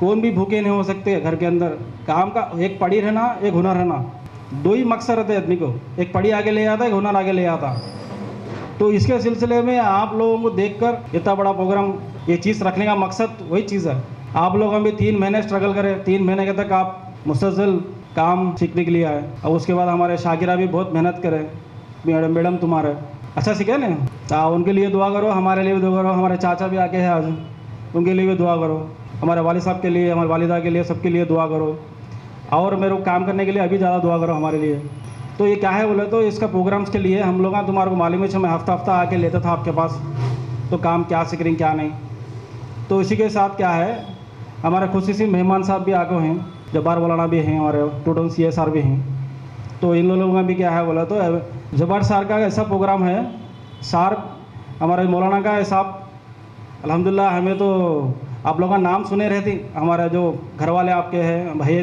कौन भी भूखे नहीं हो सकते घर के अंदर. काम का एक पढ़ी रहना, एक हुनर रहना, 2 ही मकसद रहते हैं आदमी को. एक पढ़ी आगे ले आता, एक हुनर आगे ले आता. तो इसके सिलसिले में आप लोगों को देखकर इतना बड़ा प्रोग्राम, ये चीज़ रखने का मकसद वही चीज़ है. आप लोग अभी 3 महीने स्ट्रगल करें, 3 महीने के तक आप मुसलसल काम सीखने के लिए आए. और उसके बाद हमारे शागिरा भी बहुत मेहनत करें. मैडम तुम्हारे अच्छा सीखे ना, उनके लिए दुआ करो, हमारे लिए भी दुआ करो. हमारे चाचा भी आके हैं आज, उनके लिए भी दुआ करो. हमारे वालिद साहब के लिए, हमारे वालिदा के लिए, सबके लिए दुआ करो. और मेरे को काम करने के लिए अभी ज़्यादा दुआ करो हमारे लिए. तो ये क्या है बोले तो इसका प्रोग्राम्स के लिए हम लोग तुम्हारे को मालूम है, मैं हफ्ता आके लेता था आपके पास, तो काम क्या सीख रही क्या नहीं. तो इसी के साथ क्या है, हमारे खुशी से मेहमान साहब भी आगे हैं, जब्बार मौलाना भी हैं, और टोटल CS भी हैं. तो इन लोगों में भी क्या है बोला तो जब्बार सार का ऐसा प्रोग्राम है, सार हमारे मौलाना का हिसाब अल्हम्दुलिल्लाह हमें तो आप लोगों का नाम सुने रहते, हमारे जो घर वाले आपके हैं भाई,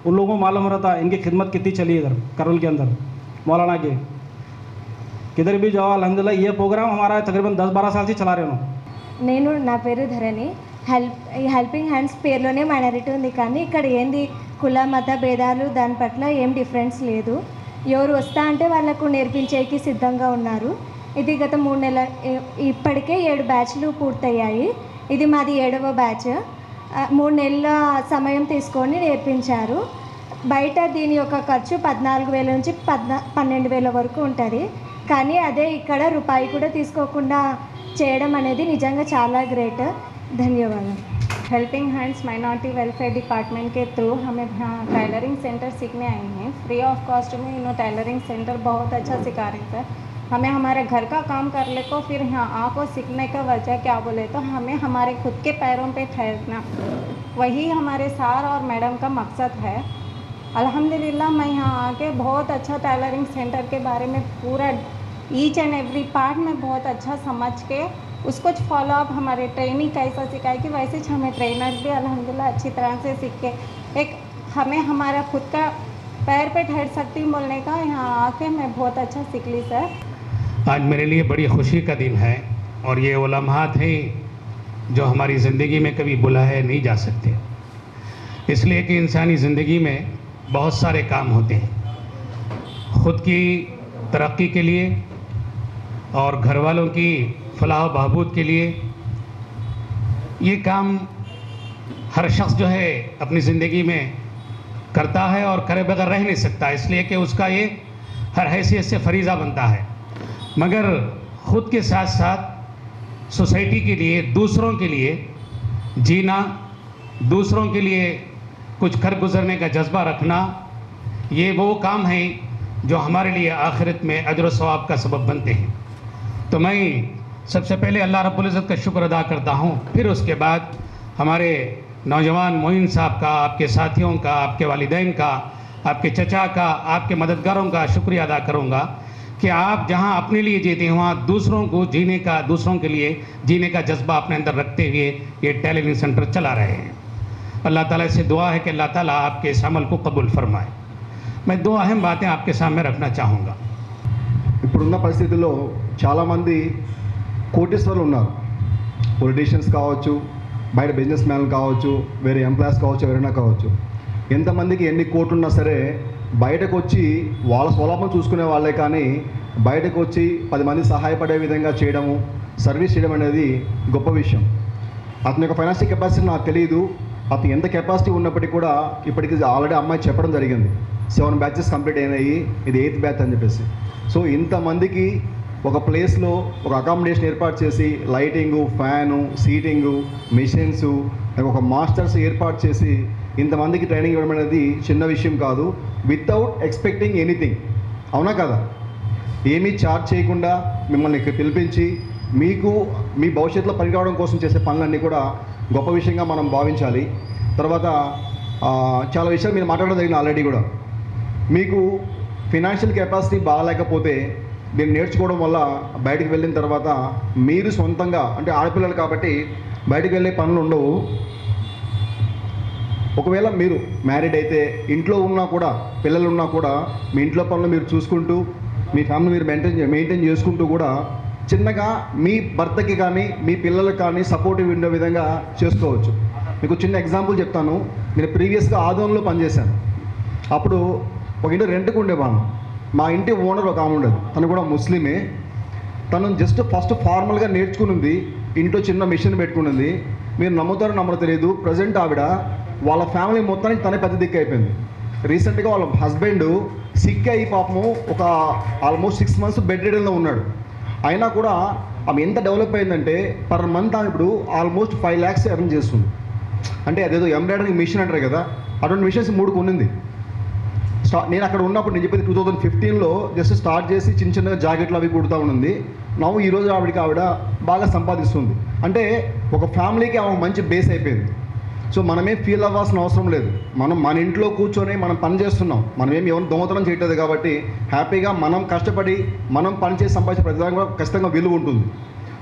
उन लोगों को मालूम रहता इनकी खिदमत कितनी चली इधर करनूल के अंदर। मौलाना के किधर भी जाओ अल्हम्दुलिल्लाह ये प्रोग्राम हमारा तकरीबन 10-12 साल से चला रहे हो। నేను నా పేరు ధరణి. హెల్పింగ్ హ్యాండ్స్ పేరులోనే మైనారిటీ ఉంది, కానీ ఇక్కడ ఏంది కుల మత భేదాలు దాని పట్ల ఏం డిఫరెన్స్ లేదు. ఎవరు వస్తా అంటే వాళ్ళకు నేర్పించేకి సిద్ధంగా ఉన్నారు. ఇది గత 3 నెలల ఇప్పటికే 7 బ్యాచ్లు పూర్తయ్యాయి. ఇది మాది 7వ బ్యాచ్. 3 నెలల సమయం తీసుకొని నేర్పించారు. బయట దీని యొక్క ఖర్చు 14,000 నుంచి 12,000 వరకు ఉంటుంది. కానీ అదే ఇక్కడ రూపాయి కూడా తీసుకోకుండా చేయడం అనేది నిజంగా చాలా గ్రేట్. ధన్యవాదాలు. Helping hands minority welfare department के थ्रू हमें यहाँ टेलरिंग सेंटर सीखने आए हैं. फ्री ऑफ कॉस्ट में इन्होंने टेलरिंग सेंटर बहुत अच्छा सिखा रहे हैं. हमें हमारे घर का काम कर ले को फिर यहाँ आको सीखने का वजह क्या बोले तो हमें हमारे खुद के पैरों पे ठहरना, वही हमारे सार और मैडम का मकसद है. अल्हम्दुलिल्लाह मैं यहाँ आके बहुत अच्छा टेलरिंग सेंटर के बारे में पूरा ईच एंड एवरी पार्ट में बहुत अच्छा समझ के उसको फॉलो अप हमारे ट्रेनिंग कैसा सिखाए कि वैसे हमें ट्रेनर भी अल्हम्दुलिल्लाह अच्छी तरह से सीख के एक हमें हमारा खुद का पैर पे ठहर सकती बोलने का यहाँ आके मैं बहुत अच्छा सीख ली सर. आज मेरे लिए बड़ी खुशी का दिन है और ये वो लम्हात हैं जो हमारी ज़िंदगी में कभी बुलाए नहीं जा सकते, इसलिए कि इंसानी ज़िंदगी में बहुत सारे काम होते हैं. ख़ुद की तरक्की के लिए और घर वालों की फलाह बहबूद के लिए ये काम हर शख्स जो है अपनी ज़िंदगी में करता है और करे बगैर रह नहीं सकता, इसलिए कि उसका ये हर हैसियत से फरीज़ा बनता है. मगर ख़ुद के साथ साथ सोसाइटी के लिए, दूसरों के लिए जीना, दूसरों के लिए कुछ कर गुजरने का जज्बा रखना, ये वो काम हैं जो हमारे लिए आखिरत में अजर व सवाब का सबब बनते हैं. तो मैं सबसे पहले अल्लाह रब्बुल इज़्ज़त का शुक्र अदा करता हूँ, फिर उसके बाद हमारे नौजवान मोइन साहब का, आपके साथियों का, आपके वालिदैन का, आपके चचा का, आपके मददगारों का शुक्रिया अदा करूँगा कि आप जहाँ अपने लिए जीते हैं वहाँ दूसरों को जीने का, दूसरों के लिए जीने का जज्बा अपने अंदर रखते हुए ये टेलरिंग सेंटर चला रहे हैं. अल्लाह ताला से दुआ है कि अल्लाह ताला आपके इस अमल को कबूल फरमाए. मैं 2 अहम बातें आपके सामने रखना चाहूँगा. ఇప్పుడున్న పరిస్థితుల్లో చాలామంది కోటీశ్వరులు ఉన్నారు. పొలిటీషియన్స్ కావచ్చు, బయట బిజినెస్ మ్యాన్లు కావచ్చు, వేరే ఎంప్లాయీస్ కావచ్చు, ఎవరైనా కావచ్చు. ఎంతమందికి ఎన్ని కోట్లున్నా సరే బయటకు వచ్చి వాళ్ళ స్వలాభం చూసుకునే వాళ్ళే, కానీ బయటకు వచ్చి 10 మంది సహాయపడే విధంగా చేయడము, సర్వీస్ చేయడం అనేది గొప్ప విషయం. అతని యొక్క ఫైనాన్షియల్ కెపాసిటీ నాకు తెలియదు. అతను ఎంత కెపాసిటీ ఉన్నప్పటికీ కూడా ఇప్పటికి ఆల్రెడీ అమ్మాయి చెప్పడం జరిగింది 7 బ్యాచెస్ కంప్లీట్ అయినాయి, ఇది 8th బ్యాచ్ అని చెప్పేసి. సో ఇంతమందికి ఒక ప్లేస్లో ఒక అకామిడేషన్ ఏర్పాటు చేసి లైటింగు, ఫ్యాను, సీటింగు, మిషన్స్, ఒక మాస్టర్స్ ఏర్పాటు చేసి ఇంతమందికి ట్రైనింగ్ ఇవ్వడం అనేది చిన్న విషయం కాదు. వితౌట్ ఎక్స్పెక్టింగ్ ఎనీథింగ్, అవునా కదా? ఏమీ ఛార్జ్ చేయకుండా మిమ్మల్ని పిలిపించి మీకు మీ భవిష్యత్తులో పనిరావడం కోసం చేసే పనులన్నీ కూడా గొప్ప విషయంగా మనం భావించాలి. తర్వాత చాలా విషయాలు మీరు మాట్లాడడం జరిగింది ఆల్రెడీ కూడా. మీకు ఫినాన్షియల్ కెపాసిటీ బాగాలేకపోతే దీన్ని నేర్చుకోవడం వల్ల బయటికి వెళ్ళిన తర్వాత మీరు సొంతంగా, అంటే ఆడపిల్లలు కాబట్టి బయటికి వెళ్ళే పనులు ఉండవు. ఒకవేళ మీరు మ్యారీడ్ అయితే ఇంట్లో ఉన్నా కూడా, పిల్లలు ఉన్నా కూడా మీ ఇంట్లో పనులు మీరు చూసుకుంటూ మీ ఫ్యామిలీ మీరు మెయింటైన్ చేసుకుంటూ కూడా చిన్నగా మీ భర్తకి కానీ మీ పిల్లలకు కానీ సపోర్టివ్ ఉండే విధంగా చేసుకోవచ్చు. మీకు చిన్న ఎగ్జాంపుల్ చెప్తాను. నేను ప్రీవియస్గా ఆదోన్లో పనిచేశాను. అప్పుడు ఒక ఇంటి రెంట్కి ఉండేవాళ్ళం. మా ఇంటి ఓనర్ ఒక ఆమె ఉండదు, తను కూడా ముస్లిమే. తను జస్ట్ ఫస్ట్ ఫార్మల్గా నేర్చుకునింది, ఇంట్లో చిన్న మిషన్ పెట్టుకున్నది. మీరు నమ్ముతారో నమ్మరో తెలియదు, ప్రజెంట్ ఆవిడ వాళ్ళ ఫ్యామిలీ మొత్తానికి తనే పెద్ద దిక్కు అయిపోయింది. రీసెంట్గా వాళ్ళ హస్బెండ్ సిక్ అయ్యి పాపము ఒక ఆల్మోస్ట్ 6 months బెడ్ రిడన్లో ఉన్నాడు. అయినా కూడా ఆమె ఎంత డెవలప్ అయిందంటే పర్ మంత్ ఆమె ఇప్పుడు ఆల్మోస్ట్ 5 lakhs ఎర్న్ చేస్తుంది. అంటే అదేదో ఎంబ్రాయిడరింగ్ మిషన్ అంటారు కదా, అటువంటి మిషన్స్ 3 కొనింది. నేను అక్కడ ఉన్నప్పుడు నేను చెప్పేది 2015లో జస్ట్ స్టార్ట్ చేసి చిన్న చిన్నగా జాకెట్లు అవి కుడుతూ ఉన్నది. నవ్వు ఈరోజు ఆవిడ బాగా సంపాదిస్తుంది. అంటే ఒక ఫ్యామిలీకి ఆమె మంచి బేస్ అయిపోయింది. సో మనమే ఫీల్ అవ్వాల్సిన అవసరం లేదు. మనం మన ఇంట్లో కూర్చొని మనం పని చేస్తున్నాం, మనమేమి ఎవరిని దొంగతనం చేయట్లేదు. కాబట్టి హ్యాపీగా మనం కష్టపడి మనం పని చేసి సంపాదించే ప్రతిదానికి కూడా ఖచ్చితంగా విలువ ఉంటుంది.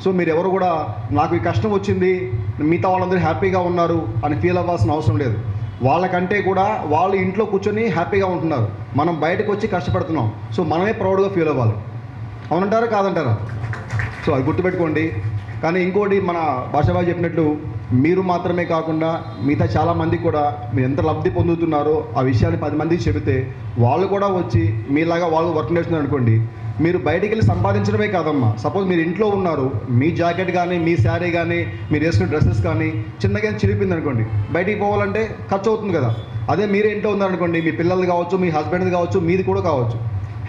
సో మీరు ఎవరు కూడా నాకు ఈ కష్టం వచ్చింది, మిగతా వాళ్ళందరూ హ్యాపీగా ఉన్నారు అని ఫీల్ అవ్వాల్సిన అవసరం లేదు. వాళ్ళకంటే కూడా వాళ్ళు ఇంట్లో కూర్చొని హ్యాపీగా ఉంటున్నారు, మనం బయటకు వచ్చి కష్టపడుతున్నాం. సో మనమే ప్రౌడ్గా ఫీల్ అవ్వాలి. అవునంటారా కాదంటారా? సో అది గుర్తుపెట్టుకోండి. కానీ ఇంకోటి మన భాషాబాబు చెప్పినట్టు మీరు మాత్రమే కాకుండా మిగతా చాలామంది కూడా మీరు ఎంత లబ్ధి పొందుతున్నారో ఆ విషయాన్ని 10 మందికి చెబితే వాళ్ళు కూడా వచ్చి మీలాగా వాళ్ళు వర్క్ నేర్చుకున్నారు అనుకోండి, మీరు బయటికి వెళ్ళి సంపాదించడమే కాదమ్మా. సపోజ్ మీరు ఇంట్లో ఉన్నారు, మీ జాకెట్ కానీ మీ శారీ కానీ మీరు వేసుకునే డ్రెస్సెస్ కానీ చిన్నగా చిరిపింది అనుకోండి, బయటికి పోవాలంటే ఖర్చు అవుతుంది కదా. అదే మీరే ఇంట్లో ఉన్నారనుకోండి, మీ పిల్లలు కావచ్చు, మీ హస్బెండ్ది కావచ్చు, మీది కూడా కావచ్చు,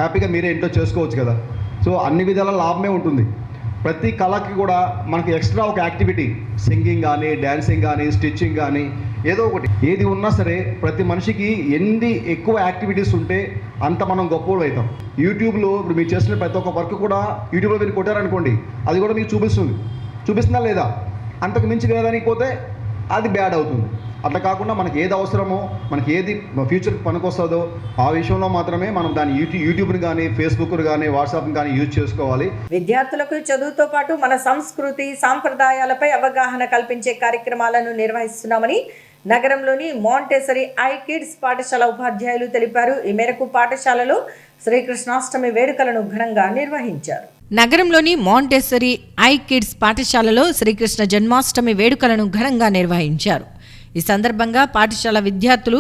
హ్యాపీగా మీరే ఇంట్లో చేసుకోవచ్చు కదా. సో అన్ని విధాల లాభమే ఉంటుంది. ప్రతి కళకి కూడా మనకి ఎక్స్ట్రా ఒక యాక్టివిటీ, సింగింగ్ కానీ, డ్యాన్సింగ్ కానీ, స్టిచ్చింగ్ కానీ, ఏదో ఒకటి ఏది ఉన్నా సరే ప్రతి మనిషికి ఎన్ని ఎక్కువ యాక్టివిటీస్ ఉంటే అంత మనం గొప్పలు అవుతాం. యూట్యూబ్లో ఇప్పుడు మీరు చేసిన ప్రతి ఒక్క వర్క్ కూడా యూట్యూబ్లో మీరు కొట్టారనుకోండి, అది కూడా మీకు చూపిస్తుందా లేదా? అంతకు మించి వేయడానికి పోతే అది బ్యాడ్ అవుతుంది. అట్లా కాకుండా మనకి ఏది అవసరమో, మనకి ఏది ఫ్యూచర్కి పనికొస్తుందో ఆ విషయంలో మాత్రమే మనం దాని యూట్యూబ్ని కానీ, ఫేస్బుక్ని కానీ, వాట్సాప్ని కానీ యూజ్ చేసుకోవాలి. విద్యార్థులకు చదువుతో పాటు మన సంస్కృతి సాంప్రదాయాలపై అవగాహన కల్పించే కార్యక్రమాలను నిర్వహిస్తున్నామని నగరంలోని మాంటెసరీ ఐ కిడ్స్ పాఠశాల ఉపాధ్యాయులు తెలిపారు. ఈ మేరకు పాఠశాలలో శ్రీకృష్ణాష్టమి వేడుకలను ఘనంగా నిర్వహించారు. నగరంలోని మాంటెసరీ ఐ కిడ్స్ పాఠశాలలో శ్రీకృష్ణ జన్మాష్టమి వేడుకలను ఘనంగా నిర్వహించారు. ఈ సందర్భంగా పాఠశాల విద్యార్థులు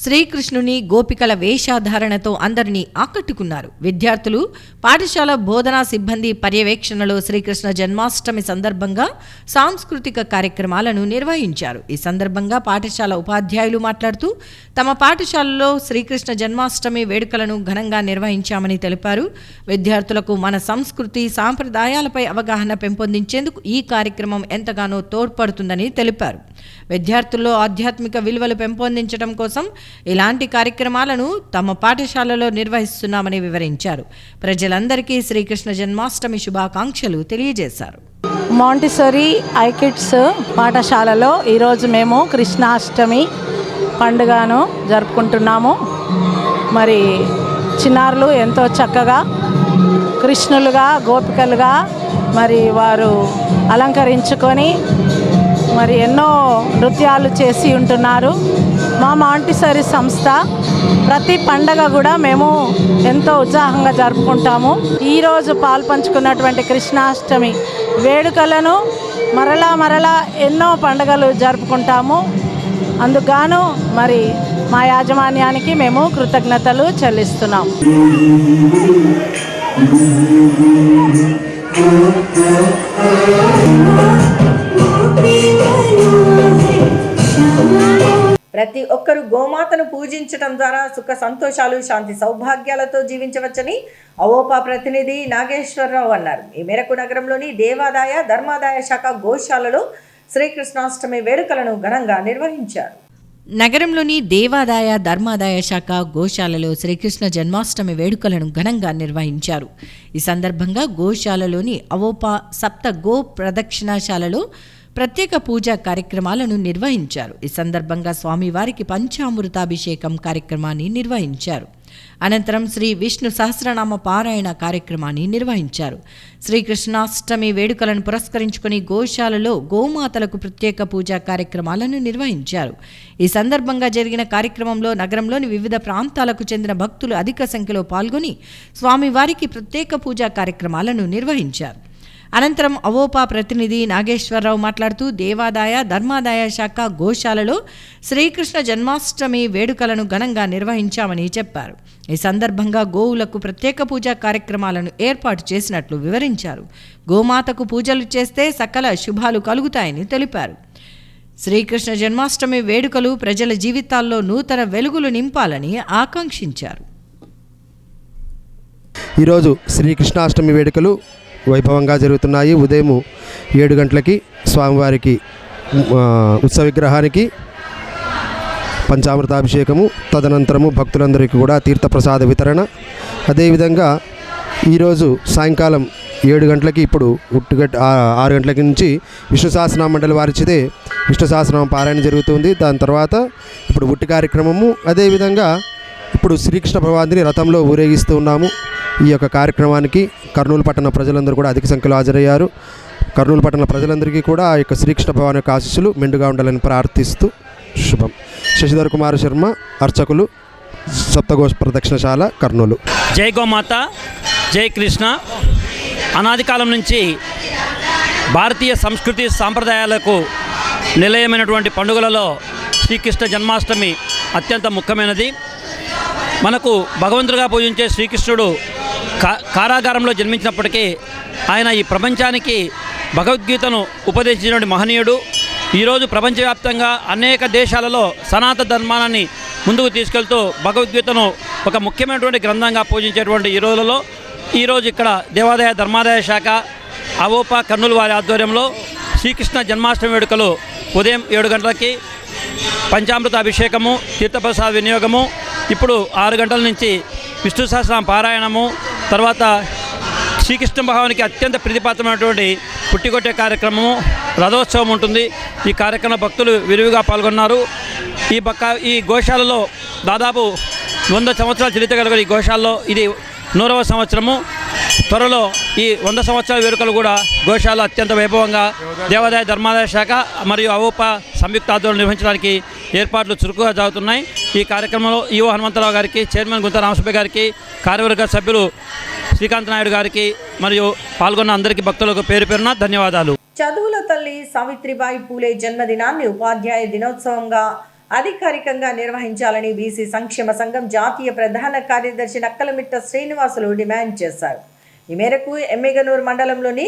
శ్రీకృష్ణుని గోపికల వేషధారణతో అందరినీ ఆకట్టుకున్నారు. విద్యార్థులు పాఠశాల బోధనా సిబ్బంది పర్యవేక్షణలో శ్రీకృష్ణ జన్మాష్టమి సందర్భంగా సాంస్కృతిక కార్యక్రమాలను నిర్వహించారు. ఈ సందర్భంగా పాఠశాల ఉపాధ్యాయులు మాట్లాడుతూ తమ పాఠశాలలో శ్రీకృష్ణ జన్మాష్టమి వేడుకలను ఘనంగా నిర్వహించామని తెలిపారు. విద్యార్థులకు మన సంస్కృతి సాంప్రదాయాలపై అవగాహన పెంపొందించేందుకు ఈ కార్యక్రమం ఎంతగానో తోడ్పడుతుందని తెలిపారు. విద్యార్థుల్లో ఆధ్యాత్మిక విలువలు పెంపొందించడం కోసం ఇలాంటి కార్యక్రమాలను తమ పాఠశాలలో నిర్వహిస్తున్నామని వివరించారు. ప్రజలందరికీ శ్రీకృష్ణ జన్మాష్టమి శుభాకాంక్షలు తెలియజేశారు. మాంటిసరీ ఐ కిడ్స్ పాఠశాలలో ఈరోజు మేము కృష్ణాష్టమి పండుగను జరుపుకుంటున్నాము. మరి చిన్నారులు ఎంతో చక్కగా కృష్ణులుగా గోపికలుగా మరి వారు అలంకరించుకొని మరి ఎన్నో నృత్యాలు చేసి ఉంటున్నారు. మా మాంటిసరీ సంస్థ ప్రతి పండగ కూడా మేము ఎంతో ఉత్సాహంగా జరుపుకుంటాము. ఈరోజు పాల్పంచుకున్నటువంటి కృష్ణాష్టమి వేడుకలను మరలా ఎన్నో పండుగలు జరుపుకుంటాము. అందుకు మరి మా యాజమాన్యానికి మేము కృతజ్ఞతలు చెల్లిస్తున్నాం. ప్రతి ఒక్కరూ గోమాతను పూజించడం ద్వారా సుఖ సంతోషాలు శాంతి సౌభాగ్యాలతో జీవించవచ్చని అవోపా ప్రతినిధి నాగేశ్వరరావు అన్నారు. ఈ మేరకు నగరంలోని దేవాదాయ ధర్మాదాయ శాఖ గోశాలలో శ్రీకృష్ణాష్టమి వేడుకలను ఘనంగా నిర్వహించారు. నగరంలోని దేవాదాయ ధర్మాదాయ శాఖ గోశాలలో శ్రీకృష్ణ జన్మాష్టమి వేడుకలను ఘనంగా నిర్వహించారు. ఈ సందర్భంగా గోశాలలోని అవోపా సప్త గో ప్రదక్షిణాశాలలో ప్రత్యేక పూజా కార్యక్రమాలను నిర్వహించారు. ఈ సందర్భంగా స్వామివారికి పంచామృతాభిషేకం కార్యక్రమాన్ని నిర్వహించారు. అనంతరం శ్రీ విష్ణు సహస్రనామ పారాయణ కార్యక్రమాన్ని నిర్వహించారు. శ్రీకృష్ణాష్టమి వేడుకలను పురస్కరించుకుని గోశాలలో గోమాతలకు ప్రత్యేక పూజా కార్యక్రమాలను నిర్వహించారు. ఈ సందర్భంగా జరిగిన కార్యక్రమంలో నగరంలోని వివిధ ప్రాంతాలకు చెందిన భక్తులు అధిక సంఖ్యలో పాల్గొని స్వామివారికి ప్రత్యేక పూజా కార్యక్రమాలను నిర్వహించారు. అనంతరం అవోపా ప్రతినిధి నాగేశ్వరరావు మాట్లాడుతూ దేవాదాయ ధర్మాదాయ శాఖ గోశాలలో శ్రీకృష్ణ జన్మాష్టమి వేడుకలను ఘనంగా నిర్వహించామని చెప్పారు. ఈ సందర్భంగా గోవులకు ప్రత్యేక పూజా కార్యక్రమాలను ఏర్పాటు చేసినట్లు వివరించారు. గోమాతకు పూజలు చేస్తే సకల శుభాలు కలుగుతాయని తెలిపారు. శ్రీకృష్ణ జన్మాష్టమి వేడుకలు ప్రజల జీవితాల్లో నూతన వెలుగులు నింపాలని ఆకాంక్షించారు. ఈరోజు శ్రీకృష్ణాష్టమి వేడుకలు వైభవంగా జరుగుతున్నాయి. ఉదయం 7 గంటలకి స్వామివారికి ఉత్సవ విగ్రహానికి పంచామృతాభిషేకము, తదనంతరము భక్తులందరికీ కూడా తీర్థప్రసాద వితరణ. అదేవిధంగా ఈరోజు సాయంకాలం 7 గంటలకి ఇప్పుడు 6 గంటలకి నుంచి విష్ణు సహస్రనామ మండలి వారిచితే విష్ణు సహస్రనామ పారాయణ జరుగుతుంది. దాని తర్వాత ఇప్పుడు ఉట్టి కార్యక్రమము. అదేవిధంగా ఇప్పుడు శ్రీకృష్ణ భగవానుని రథంలో ఊరేగిస్తూ ఉన్నాము. ఈ యొక్క కార్యక్రమానికి కర్నూలు పట్టణ ప్రజలందరూ కూడా అధిక సంఖ్యలో హాజరయ్యారు. కర్నూలు పట్టణ ప్రజలందరికీ కూడా ఆ యొక్క శ్రీకృష్ణ భగవాన్ యొక్క ఆశీస్సులు మెండుగా ఉండాలని ప్రార్థిస్తూ శుభం. శశిధర్ కుమార్ శర్మ, అర్చకులు, సప్తఘోష ప్రదక్షిణశాల, కర్నూలు. జై గోమాత, జై కృష్ణ. అనాది కాలం నుంచి భారతీయ సంస్కృతి సాంప్రదాయాలకు నిలయమైనటువంటి పండుగలలో శ్రీకృష్ణ జన్మాష్టమి అత్యంత ముఖ్యమైనది. మనకు భగవంతుడిగా పూజించే శ్రీకృష్ణుడు కారాగారంలో జన్మించినప్పటికీ ఆయన ఈ ప్రపంచానికి భగవద్గీతను ఉపదేశించినటువంటి మహనీయుడు. ఈరోజు ప్రపంచవ్యాప్తంగా అనేక దేశాలలో సనాతన ధర్మాన్ని ముందుకు తీసుకెళ్తూ భగవద్గీతను ఒక ముఖ్యమైనటువంటి గ్రంథంగా పూజించేటువంటి ఈ రోజులలో ఈరోజు ఇక్కడ దేవాదాయ ధర్మాదాయ శాఖ అవోపా కర్నూలు వారి ఆధ్వర్యంలో శ్రీకృష్ణ జన్మాష్టమి వేడుకలు ఉదయం 7 గంటలకి పంచామృత అభిషేకము, తీర్థప్రసాద వినియోగము, ఇప్పుడు 6 గంటల నుంచి విష్ణు సహస్రనామ పారాయణము, తర్వాత శ్రీకృష్ణ భగవానికి అత్యంత ప్రీతిపాత్రమైనటువంటి పుట్టికొట్టే కార్యక్రమము, రథోత్సవం ఉంటుంది. ఈ కార్యక్రమంలో భక్తులు విరివిగా పాల్గొన్నారు. ఈ గోశాలలో దాదాపు 100 సంవత్సరాల చరిత్ర కలిగిన ఈ గోశాలలో ఇది 100వ సంవత్సరము. త్వరలో ఈ 100 సంవత్సరాల వేడుకలు కూడా గోశాల అత్యంత వైభవంగా దేవాదాయ ధర్మాదాయ శాఖ మరియు అవోపా సంయుక్త ఆధ్వర్యంలో నిర్వహించడానికి ఏర్పాట్లు చురుకుగా జరుగుతున్నాయి. ఈ కార్యక్రమంలో ఈవో హనుమంతరావు గారికి, చైర్మన్ గుంత రామసుబ్బయ్య గారికి, కార్యవర్గ సభ్యులు శ్రీకాంత్ నాయుడు గారికి మరియు పాల్గొన్న అందరికీ భక్తులకు పేరు పేరున ధన్యవాదాలు. చదువుల తల్లి సావిత్రిబాయి పూలే జన్మదినాన్ని ఉపాధ్యాయ దినోత్సవంగా అధికారికంగా నిర్వహించాలని బీసీ సంక్షేమ సంఘం జాతీయ ప్రధాన కార్యదర్శి నక్కలమిట్ట శ్రీనివాసులు డిమాండ్ చేశారు. ఈ మేరకు ఎమ్మిగనూరు మండలంలోని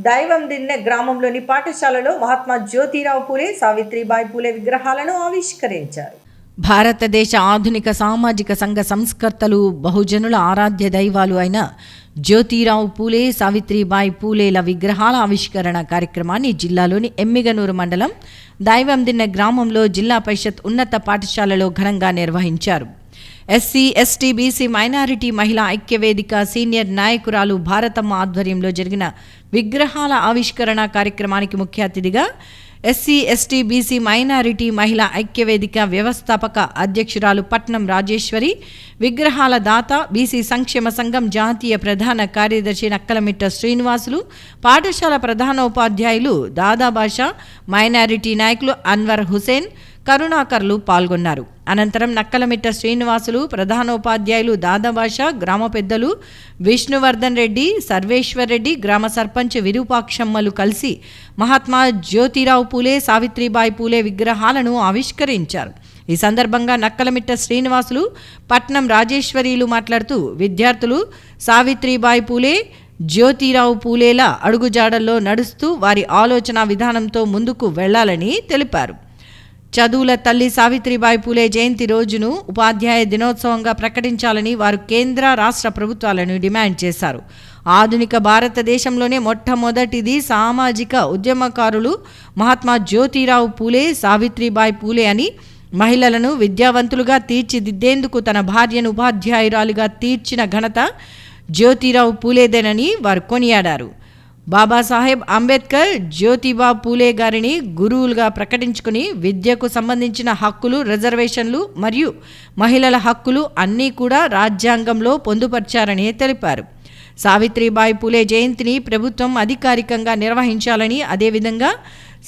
దైవం దిన్నె గ్రామంలోని పాఠశాలలో మహాత్మా జ్యోతిరావు పూలే, సావిత్రిబాయి పూలే విగ్రహాలను ఆవిష్కరించారు. భారతదేశ ఆధునిక సామాజిక సంఘ సంస్కర్తలు, బహుజనుల ఆరాధ్య దైవాలు అయిన జ్యోతిరావు పూలే, సావిత్రిబాయి పూలేల విగ్రహాల ఆవిష్కరణ కార్యక్రమాన్ని జిల్లాలోని ఎమ్మిగనూరు మండలం దైవం దిన్నె గ్రామంలో జిల్లా పరిషత్ ఉన్నత పాఠశాలలో ఘనంగా నిర్వహించారు. ఎస్సీ, ఎస్టీ, బీసీ, మైనారిటీ మహిళా ఐక్యవేదిక సీనియర్ నాయకురాలు భారతమ్మ ఆధ్వర్యంలో జరిగిన విగ్రహాల ఆవిష్కరణ కార్యక్రమానికి ముఖ్య అతిథిగా ఎస్సీ, ఎస్టీ, బీసీ, మైనారిటీ మహిళా ఐక్యవేదిక వ్యవస్థాపక అధ్యక్షురాలు పట్నం రాజేశ్వరి, విగ్రహాల దాత బీసీ సంక్షేమ సంఘం జాతీయ ప్రధాన కార్యదర్శి నక్కలమిట్ట శ్రీనివాసులు, పాఠశాల ప్రధానోపాధ్యాయులు దాదాబాషా, మైనారిటీ నాయకులు అన్వర్ హుసేన్, కరుణాకర్లు పాల్గొన్నారు. అనంతరం నక్కలమిట్ట శ్రీనివాసులు, ప్రధానోపాధ్యాయులు దాదాబాషా, గ్రామ పెద్దలు విష్ణువర్ధన్ రెడ్డి, సర్వేశ్వర్ రెడ్డి, గ్రామ సర్పంచ్ విరూపాక్షమ్మలు కలిసి మహాత్మా జ్యోతిరావు పూలే, సావిత్రిబాయి పూలే విగ్రహాలను ఆవిష్కరించారు. ఈ సందర్భంగా నక్కలమిట్ట శ్రీనివాసులు, పట్నం రాజేశ్వరీలు మాట్లాడుతూ విద్యార్థులు సావిత్రిబాయి పూలే, జ్యోతిరావు పూలేల అడుగుజాడల్లో నడుస్తూ వారి ఆలోచన విధానంతో ముందుకు వెళ్లాలని తెలిపారు. చదువుల తల్లి సావిత్రిబాయి పూలే జయంతి రోజును ఉపాధ్యాయ దినోత్సవంగా ప్రకటించాలని వారు కేంద్ర రాష్ట్ర ప్రభుత్వాలను డిమాండ్ చేశారు. ఆధునిక భారతదేశంలోనే మొట్టమొదటిది సామాజిక ఉద్యమకారులు మహాత్మా జ్యోతిరావు పూలే, సావిత్రిబాయి పూలే అని, మహిళలను విద్యావంతులుగా తీర్చిదిద్దేందుకు తన భార్యను ఉపాధ్యాయురాలుగా తీర్చిన ఘనత జ్యోతిరావు పూలేదేనని వారు కొనియాడారు. బాబాసాహెబ్ అంబేద్కర్ జ్యోతిబా పూలే గారిని గురువులుగా ప్రకటించుకుని విద్యకు సంబంధించిన హక్కులు, రిజర్వేషన్లు మరియు మహిళల హక్కులు అన్నీ కూడా రాజ్యాంగంలో పొందుపర్చారని తెలిపారు. సావిత్రిబాయి పూలే జయంతిని ప్రభుత్వం అధికారికంగా నిర్వహించాలని, అదేవిధంగా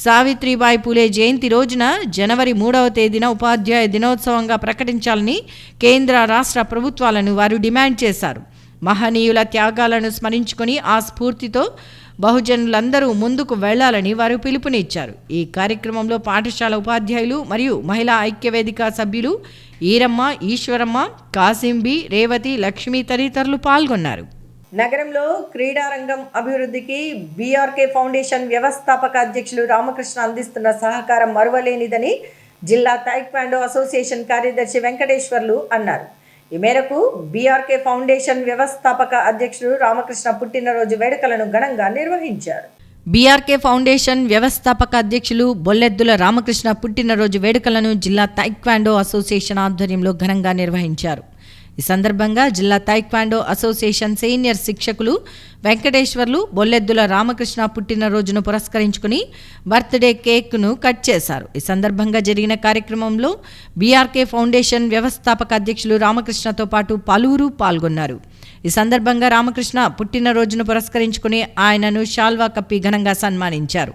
సావిత్రిబాయి పూలే జయంతి రోజున జనవరి 3వ తేదీన ఉపాధ్యాయ దినోత్సవంగా ప్రకటించాలని కేంద్ర రాష్ట్ర ప్రభుత్వాలను వారు డిమాండ్ చేశారు. మహనీయుల త్యాగాలను స్మరించుకొని ఆ స్ఫూర్తితో బహుజనులందరూ ముందుకు వెళ్లాలని వారు పిలుపునిచ్చారు. ఈ కార్యక్రమంలో పాఠశాల ఉపాధ్యాయులు మరియు మహిళా ఐక్యవేదిక సభ్యులు ఈరమ్మ, ఈశ్వరమ్మ, కాసింబి, రేవతి, లక్ష్మి తదితరులు పాల్గొన్నారు. నగరంలో క్రీడారంగం అభివృద్ధికి బీఆర్కే ఫౌండేషన్ వ్యవస్థాపక అధ్యక్షులు రామకృష్ణ అందిస్తున్న సహకారం మరువలేనిదని జిల్లా తైక్వాండో అసోసియేషన్ కార్యదర్శి వెంకటేశ్వర్లు అన్నారు. ఈ మేరకు బీఆర్కే ఫౌండేషన్ వ్యవస్థాపక అధ్యక్షుడు రామకృష్ణ పుట్టినరోజు వేడుకలను ఘనంగా నిర్వహించారు. బీఆర్కే ఫౌండేషన్ వ్యవస్థాపక అధ్యక్షులు బొల్లెద్దుల రామకృష్ణ పుట్టినరోజు వేడుకలను జిల్లా తైక్వాండో అసోసియేషన్ ఆధ్వర్యంలో ఘనంగా నిర్వహించారు. ఈ సందర్భంగా జిల్లా తైక్వాండో అసోసియేషన్ సీనియర్ శిక్షకులు వెంకటేశ్వర్లు బొల్లెద్దుల రామకృష్ణ పుట్టినరోజును పురస్కరించుకుని బర్త్డే కేక్ను కట్ చేశారు. ఈ సందర్భంగా జరిగిన కార్యక్రమంలో బీఆర్కే ఫౌండేషన్ వ్యవస్థాపక అధ్యక్షులు రామకృష్ణతో పాటు పలువురు పాల్గొన్నారు. ఈ సందర్భంగా రామకృష్ణ పుట్టినరోజును పురస్కరించుకుని ఆయనను షాల్వా కప్పి ఘనంగా సన్మానించారు.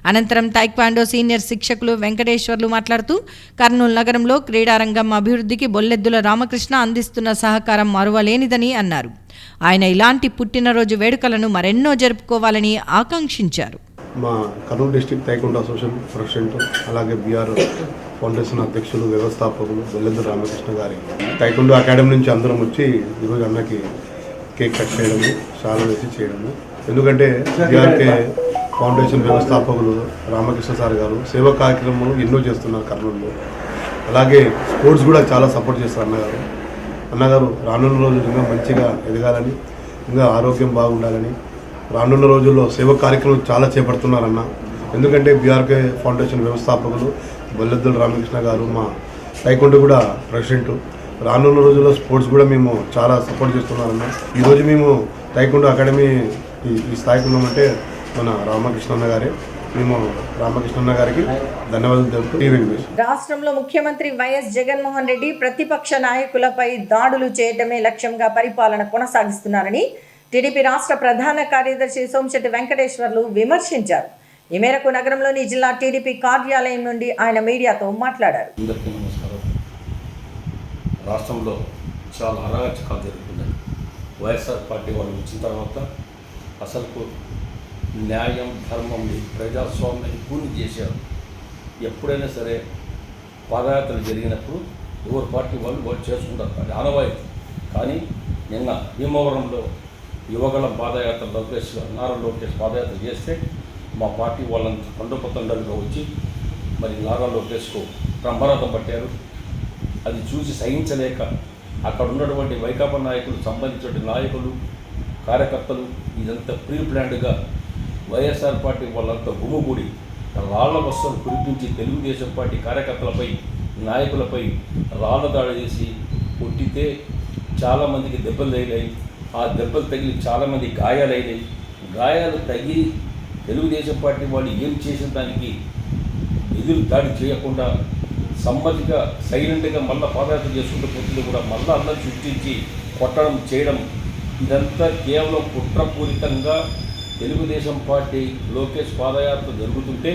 అనంతరం టైక్వాండో సీనియర్ శిక్షకులు వెంకటేశ్వర్లు మాట్లాడుతూ కర్నూలు నగరంలో క్రీడారంగం అభివృద్ధికి బొల్లెద్దుల రామకృష్ణ అందిస్తున్న సహకారం మరువలేనిదని అన్నారు. ఆయన ఇలాంటి పుట్టినరోజు వేడుకలను మరెన్నో జరుపుకోవాలని ఆకాంక్షించారు. మా Kurnool district taekwondo association president, అలాగే బీఆర్ ఫౌండేషన్ అధ్యక్షులు, వ్యవస్థాపకులు బొల్లెద్దుల రామకృష్ణ గారి టైక్వాండో అకాడమీ నుంచి అందరం వచ్చి ఈరోజు అన్నకి కేక్ కట్ చేయడము, షాల్ వేసి చేయడము. ఎందుకంటే బీఆర్కే ఫౌండేషన్ వ్యవస్థాపకులు రామకృష్ణ సార్ గారు సేవా కార్యక్రమాలు ఎన్నో చేస్తున్నారు కర్నూలులో. అలాగే స్పోర్ట్స్ కూడా చాలా సపోర్ట్ చేస్తారు అన్నగారు రానున్న రోజులు ఇంకా మంచిగా ఎదగాలని, ఇంకా ఆరోగ్యం బాగుండాలని, రానున్న రోజుల్లో సేవా కార్యక్రమాలు చాలా చేపడుతున్నారన్న. ఎందుకంటే బీఆర్కే ఫౌండేషన్ వ్యవస్థాపకులు బొల్లెద్దుల రామకృష్ణ గారు మా టైక్వాండో కూడా ప్రెసిడెంట్. రానున్న రోజుల్లో స్పోర్ట్స్ కూడా మేము చాలా సపోర్ట్ చేస్తున్నారన్న. ఈరోజు మేము టైక్వాండో అకాడమీ ఈ స్థాయికి ఉన్నామంటే మన రామకృష్ణ అన్న గారే. మేము రామకృష్ణ అన్న గారికి ధన్యవాదాలు తెలుపుతూ రాష్ట్రంలో ముఖ్యమంత్రి వైఎస్ జగన్మోహన్ రెడ్డి ప్రతిపక్ష నాయకులపై దాడులు చేయడమే లక్ష్యంగా పరిపాలన కొనసాగిస్తున్నారని టీడీపీ రాష్ట్ర ప్రధాన కార్యదర్శి సోమశెట్టి వెంకటేశ్వర్లు విమర్శించారు. ఈ మేరకు నగరంలోని జిల్లా టీడీపీ కార్యాలయం నుండి ఆయన మీడియాతో మాట్లాడారు. అందరికీ నమస్కారం. రాష్ట్రంలో చాలా అరాచకాలు జరుగుతున్నాయి. వైఎస్ఆర్ పార్టీ వాళ్ళు వచ్చిన తర్వాత అసలు న్యాయం, ధర్మం, ప్రజాస్వామ్యాన్ని పూర్తి చేశారు. ఎప్పుడైనా సరే పాదయాత్రలు జరిగినప్పుడు ఎవరి పార్టీ వాళ్ళు చేసుకుంటారు, అది ఆనవాయితీ. కానీ నిన్న భీమవరంలో యువగళం పాదయాత్ర నారా లోకేష్ పాదయాత్ర చేస్తే మా పార్టీ వాళ్ళంతా తండోపతండాలుగా వచ్చి మరి నారా లోకేష్కు బ్రహ్మరథం పట్టారు. అది చూసి సహించలేక అక్కడ ఉన్నటువంటి వైకాపా నాయకులు, సంబంధించిన నాయకులు, కార్యకర్తలు ఇదంతా ప్రీ ప్లాన్డ్గా వైఎస్ఆర్ పార్టీ వాళ్ళంతా గుమిగూడి రాళ్ల వస్తువులు కురిపించి తెలుగుదేశం పార్టీ కార్యకర్తలపై, నాయకులపై రాళ్ల దాడి చేసి కొట్టితే చాలామందికి దెబ్బలు తగిలాయి. ఆ దెబ్బలు తగిలి చాలామంది గాయాలైనాయి. గాయాలు తగిలి తెలుగుదేశం పార్టీ వాళ్ళు ఏం చేసిన దానికి ఎదురు దాడి చేయకుండా సమ్మతిగా సైలెంట్గా మళ్ళీ పాదయాత్ర చేసుకుంటూ పోతుంది కూడా మళ్ళీ అందరూ సృష్టించి కొట్టడం చేయడం ఇదంతా కేవలం కుట్రపూరితంగా తెలుగుదేశం పార్టీ లోకేష్ పాదయాత్ర జరుగుతుంటే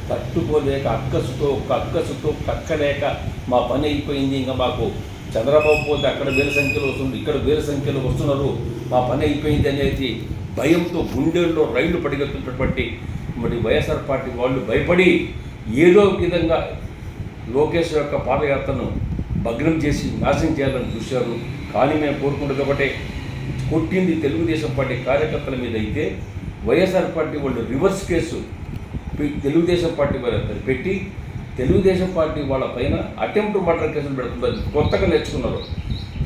తట్టుకోలేక అక్కసుతో కక్కలేక మా పని అయిపోయింది, ఇంకా మాకు చంద్రబాబు పోతే అక్కడ వేల సంఖ్యలో వస్తుంది, ఇక్కడ వేల సంఖ్యలో వస్తున్నారు, మా పని అయిపోయింది అనేది భయంతో గుండెల్లో రైళ్లు పడిగెత్తున్నటువంటి మరి వైఎస్ఆర్ పార్టీ వాళ్ళు భయపడి ఏదో విధంగా లోకేష్ యొక్క పాదయాత్రను భగ్నం చేసి నాశనం చేయాలని చూశారు. కానీ మేము కోరుకుంటాం కాబట్టి కొట్టింది తెలుగుదేశం పార్టీ కార్యకర్తల మీద అయితే వైఎస్ఆర్ పార్టీ వాళ్ళు రివర్స్ కేసు తెలుగుదేశం పార్టీ వాళ్ళ పెట్టి తెలుగుదేశం పార్టీ వాళ్ళ పైన అటెంప్ట్ మర్డర్ కేసులు పెడుతున్నారు. కొత్తగా నేర్చుకున్నారు.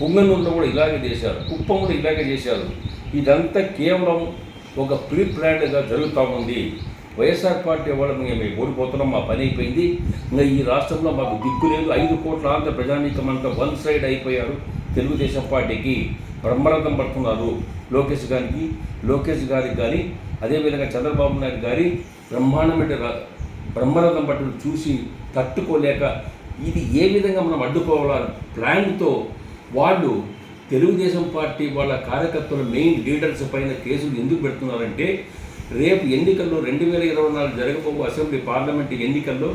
పుంగనూరులో కూడా ఇలాగే చేశారు, కుప్పం కూడా ఇలాగే చేశారు. ఇదంతా కేవలం ఒక ప్రీ ప్లాన్డ్గా జరుగుతూ ఉంది. వైఎస్ఆర్ పార్టీ వాళ్ళు మేము ఓడిపోతున్నాం, మా పని అయిపోయింది, ఇంకా ఈ రాష్ట్రంలో మాకు దిక్కు లేదు. 5 కోట్ల ఆంధ్ర ప్రజానీకం అంతా వన్ సైడ్ అయిపోయారు. తెలుగుదేశం పార్టీకి బ్రహ్మరథం పడుతున్నారు. లోకేష్ గారికి కానీ అదేవిధంగా చంద్రబాబు నాయుడు గారి బ్రహ్మరథం పట్టు చూసి తట్టుకోలేక ఇది ఏ విధంగా మనం అడ్డుకోవాలని ప్లాన్తో వాళ్ళు తెలుగుదేశం పార్టీ వాళ్ళ కార్యకర్తల మెయిన్ లీడర్స్ పైన కేసులు ఎందుకు పెడుతున్నారంటే రేపు ఎన్నికల్లో 2024 జరగబోయే అసెంబ్లీ పార్లమెంటు ఎన్నికల్లో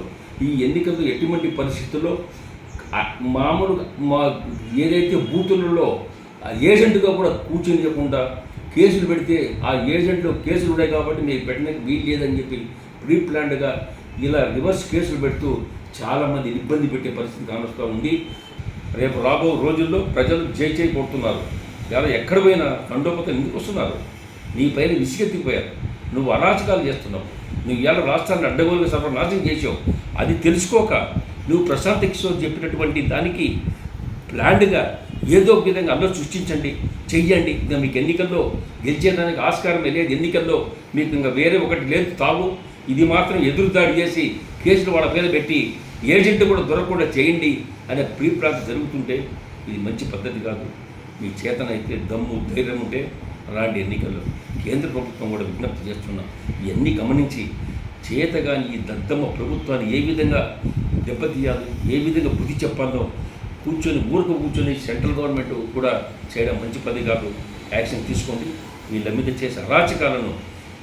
ఈ ఎన్నికల్లో ఎటువంటి పరిస్థితుల్లో మామూలుగా ఏదైతే బూతులలో ఏజెంట్గా కూడా కూర్చొనియకుండా కేసులు పెడితే ఆ ఏజెంట్లో కేసులు ఉన్నాయి కాబట్టి మీరు పెట్టడానికి వీలు లేదని చెప్పి ప్రీ ప్లాన్డ్గా ఇలా రివర్స్ కేసులు పెడుతూ చాలామంది ఇబ్బంది పెట్టే పరిస్థితి కానొస్తూ ఉంది. రేపు రాబో రోజుల్లో ప్రజలు చేయి కొడుతున్నారు. ఇలా ఎక్కడ పోయినా తండోపతం ఎందుకు వస్తున్నారు? నీ పైన విసిగెత్తిపోయారు. నువ్వు అరాచకాలు చేస్తున్నావు. నువ్వు ఇవాళ రాష్ట్రాన్ని అడ్డగోలుగా సర్వనాశనం చేసావు. అది తెలుసుకోక నువ్వు ప్రశాంత్ కిషోర్ చెప్పినటువంటి దానికి ప్లాన్డ్గా ఏదో ఒక విధంగా అందరూ సృష్టించండి, చెయ్యండి. ఇంకా మీకు ఎన్నికల్లో గెలిచేదానికి ఆస్కారం లేదు. ఎన్నికల్లో మీకు ఇంకా వేరే ఒకటి లేదు తావు. ఇది మాత్రం ఎదురుదాడి చేసి కేసులు వాళ్ళ మీద పెట్టి ఏజెంట్ కూడా దొరకకుండా చేయండి అనే ప్రీ ప్లాన్ జరుగుతుంటే ఇది మంచి పద్ధతి కాదు. మీ చేతనైతే దమ్ము ధైర్యం ఉంటే అలాంటి ఎన్నికల్లో కేంద్ర ప్రభుత్వం కూడా విజ్ఞప్తి చేస్తున్నాం. ఇవన్నీ గమనించి చేతగాని ఈ దద్దమ్మ ప్రభుత్వాన్ని ఏ విధంగా దెబ్బతీయాలి, ఏ విధంగా బుద్ధి చెప్పాలో కూర్చొని సెంట్రల్ గవర్నమెంట్ కూడా చేయడం మంచి పని కాదు. యాక్షన్ తీసుకోండి. వీళ్ళ మీద చేసే అరాచకాలను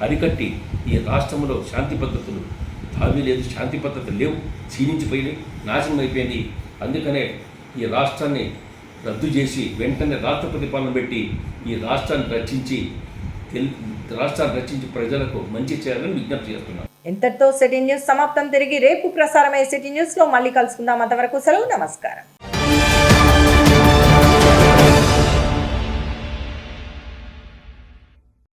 అరికట్టి ఈ రాష్ట్రంలో శాంతి పద్ధతులు తావి లేదు, శాంతి పద్ధతులు లేవు, క్షీణించిపోయినాయి, నాశనం అయిపోయింది. అందుకనే ఈ రాష్ట్రాన్ని రద్దు చేసి వెంటనే రాష్ట్ర ప్రతిపాదన పెట్టి ఈ రాష్ట్రాన్ని రక్షించి ప్రజలకు మంచి చేయాలని విజ్ఞప్తి చేస్తున్నాను. ఇంతటితో సిటీ న్యూస్ సమాప్తం. తిరిగి రేపు ప్రసారమయ్యే సిటీ న్యూస్లో మళ్ళీ కలుసుకుందాం. అంతవరకు సెలవు. నమస్కారం.